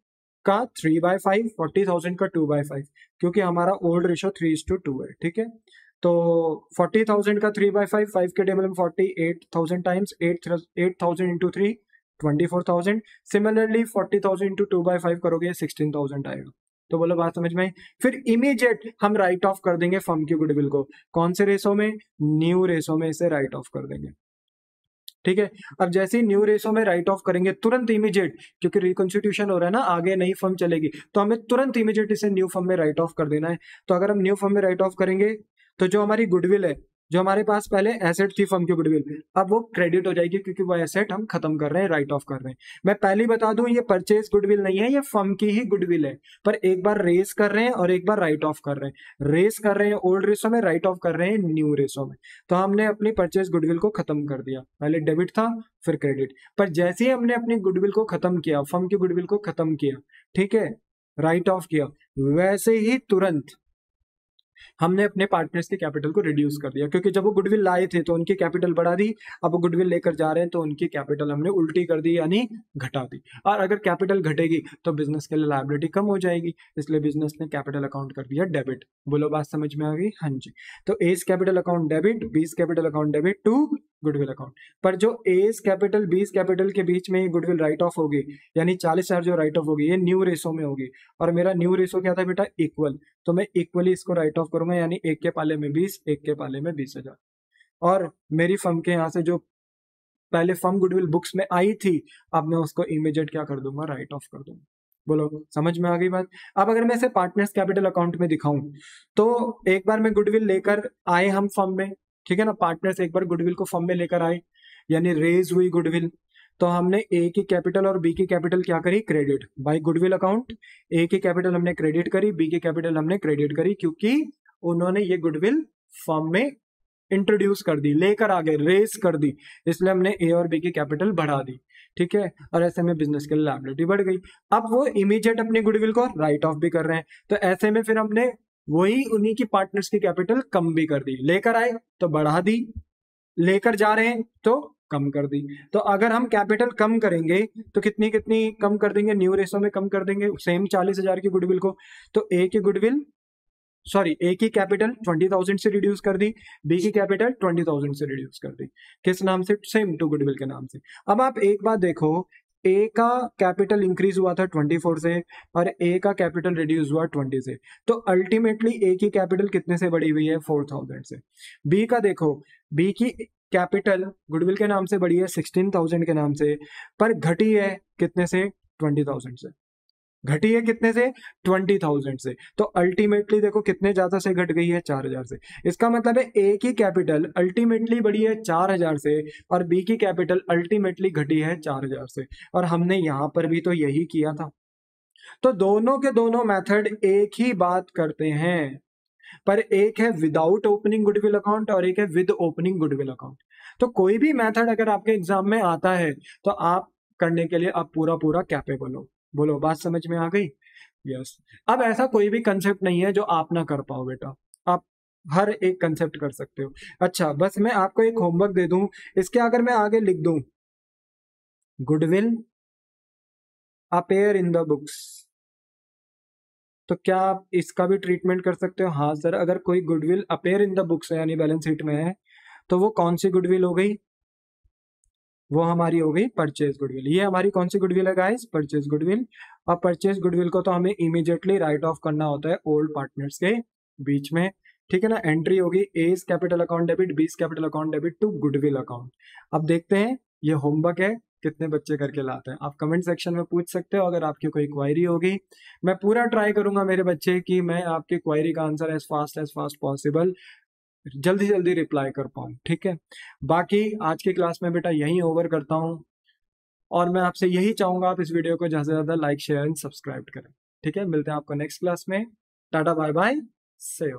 का 3/5, 40,000 का 2/5, क्योंकि हमारा ओल्ड रेशो 3:2 है। ठीक है, तो 40,000 का 3/5, 5 के टेबल में 48,000 टाइम्स 8,000 इंटू 3, 24,000। सिमिलरली 40,000 इंटू 2/5 करोगे 16,000 आएगा। तो बोलो बात समझ में आई। फिर इमीडिएट हम राइट ऑफ कर देंगे फर्म की गुडविल को, कौन से रेशो में, न्यू रेशो में इसे राइट ऑफ कर देंगे। ठीक है, अब जैसे ही न्यू रेशो में राइट ऑफ करेंगे तुरंत इमीडिएट, क्योंकि रिकॉन्स्टिट्यूशन हो रहा है ना, आगे नई फर्म चलेगी, तो हमें तुरंत इमीडिएट इसे न्यू फर्म में राइट ऑफ कर देना है। तो अगर हम न्यू फर्म में राइट ऑफ करेंगे, तो जो हमारी गुडविल है, जो हमारे पास पहले एसेट थी फर्म की गुडविल, अब वो क्रेडिट हो जाएगी, क्योंकि वो एसेट हम खत्म कर रहे हैं, राइट ऑफ कर रहे हैं। मैं पहले बता दूं, ये परचेज गुडविल नहीं है, ये फर्म की ही गुडविल है, पर एक बार रेस कर रहे हैं और एक बार राइट ऑफ कर रहे हैं। रेस कर रहे हैं ओल्ड रेशो में, राइट ऑफ कर रहे हैं न्यू रेशो में। तो हमने अपनी परचेज गुडविल को खत्म कर दिया, पहले डेबिट था फिर क्रेडिट। पर जैसे ही हमने अपनी गुडविल को खत्म किया, फर्म की गुडविल को खत्म किया, ठीक है, राइट ऑफ किया, वैसे ही तुरंत हमने अपने पार्टनर्स के कैपिटल को रिड्यूस कर दिया, क्योंकि जब वो गुडविल लाए थे तो उनकी कैपिटल बढ़ा दी, अब वो गुडविल लेकर जा रहे हैं तो उनकी कैपिटल हमने उल्टी कर दी यानी घटा दी। और अगर कैपिटल घटेगी तो बिजनेस के लिए लायबिलिटी कम हो जाएगी, इसलिए बिजनेस ने कैपिटल अकाउंट कर दिया डेबिट। बोलो बात समझ में आ गई? हाँ जी। तो A's capital account debit, B's capital account debit to goodwill account. पर जो एज कैपिटल बीस कैपिटल के बीच में गुडविल राइट ऑफ होगी, यानी 40,000 जो राइट ऑफ होगी ये न्यू रेशो में होगी, और मेरा न्यू रेशो क्या था बेटा? इक्वल। तो मैं इक्वली इसको राइट ऑफ करूंगा, यानी एक के पाले में 20, एक के पाले में 20,000। और मेरी फर्म के यहाँ से जो पहले फर्म गुडविल बुक्स में आई थी, अब मैं उसको इमीडिएट क्या कर दूंगा? राइट ऑफ कर दूंगा। बोलो समझ में आ गई बात? अब अगर मैं इसे पार्टनर्स कैपिटल अकाउंट में दिखाऊं, तो एक बार मैं गुडविल लेकर आए हम फर्म में, ठीक है ना, पार्टनर्स एक बार गुडविल को फर्म में लेकर आए, यानी रेज हुई गुडविल, तो हमने ए की कैपिटल और बी की कैपिटल क्या करी? Credit by goodwill account. A की कैपिटल हमने क्रेडिट करी, बी की कैपिटल हमने क्रेडिट करी, क्योंकि उन्होंने ये गुडविल फर्म में इंट्रोड्यूस कर दी, लेकर आ गए, रेस कर दी, इसलिए हमने ए और बी की कैपिटल बढ़ा दी, ठीक है। और ऐसे में बिजनेस की लायबिलिटी बढ़ गई। अब वो इमीडिएट अपनी गुडविल को राइट ऑफ भी कर रहे हैं, तो ऐसे में फिर हमने वही उन्हीं की पार्टनर्स की कैपिटल कम भी कर दी, लेकर आए तो बढ़ा दी, लेकर जा रहे हैं तो कम कर दी। तो अगर हम कैपिटल कम करेंगे तो कितनी कितनी कम कर देंगे? न्यू रेशो में कम कर देंगे सेम 40,000 की गुडविल को। तो ए की गुडविल ए की कैपिटल 20,000 से रिड्यूस कर दी, बी की कैपिटल 20,000 से रिड्यूस कर दी। किस नाम से? सेम टू गुडविल के नाम से। अब आप एक बात देखो, ए का कैपिटल इंक्रीज हुआ था 24 से और ए का कैपिटल रिड्यूस हुआ 20 से, तो अल्टीमेटली ए की कैपिटल कितने से बढ़ी हुई है? 4,000 से। बी का देखो, बी की कैपिटल गुडविल के नाम से बढ़ी है 16,000 के नाम से, पर घटी है कितने से? 20,000 से। घटी है कितने से? 20,000 से। तो अल्टीमेटली देखो कितने ज्यादा से घट गई है? 4,000 से। इसका मतलब है ए की कैपिटल अल्टीमेटली बढ़ी है 4,000 से और बी की कैपिटल अल्टीमेटली घटी है 4,000 से। और हमने यहां पर भी तो यही किया था। तो दोनों के दोनों मेथड एक ही बात करते हैं, पर एक है विदाउट ओपनिंग गुडविल अकाउंट और एक है विद ओपनिंग गुडविल अकाउंट। तो कोई भी मेथड अगर आपके एग्जाम में आता है तो आप करने के लिए आप पूरा पूरा कैपेबल हो। बोलो बात समझ में आ गई? यस। अब ऐसा कोई भी कंसेप्ट नहीं है जो आप ना कर पाओ बेटा, आप हर एक कंसेप्ट कर सकते हो। अच्छा, बस मैं आपको एक होमवर्क दे दूं, इसके अगर मैं आगे लिख दूं goodwill appear in the books, तो क्या आप इसका भी ट्रीटमेंट कर सकते हो? हाँ सर, अगर कोई goodwill appear in the books है यानी बैलेंस शीट में है, तो वो कौन सी गुडविल हो गई? वो हमारी हो गई परचेज गुडविल। ये हमारी कौन सी गुडविल है गाइस? Purchase goodwill. और परचेज गुडविल को तो हमें इमीडिएटली राइट ऑफ करना होता है ओल्ड पार्टनर्स के बीच में, ठीक है ना। एंट्री होगी A's capital account debit, B's capital account debit to goodwill account. अब देखते हैं, ये होमवर्क है, कितने बच्चे करके लाते हैं। आप कमेंट सेक्शन में पूछ सकते हो अगर आपकी कोई क्वायरी होगी। मैं पूरा ट्राई करूंगा मेरे बच्चे कि मैं आपकी क्वायरी का आंसर एज फास्ट पॉसिबल जल्दी जल्दी रिप्लाई कर पाऊँ, ठीक है। बाकी आज की क्लास में बेटा यही ओवर करता हूँ, और मैं आपसे यही चाहूंगा आप इस वीडियो को ज्यादा से ज्यादा लाइक शेयर एंड सब्सक्राइब करें, ठीक है। मिलते हैं आपको नेक्स्ट क्लास में। टाटा बाय बाय, से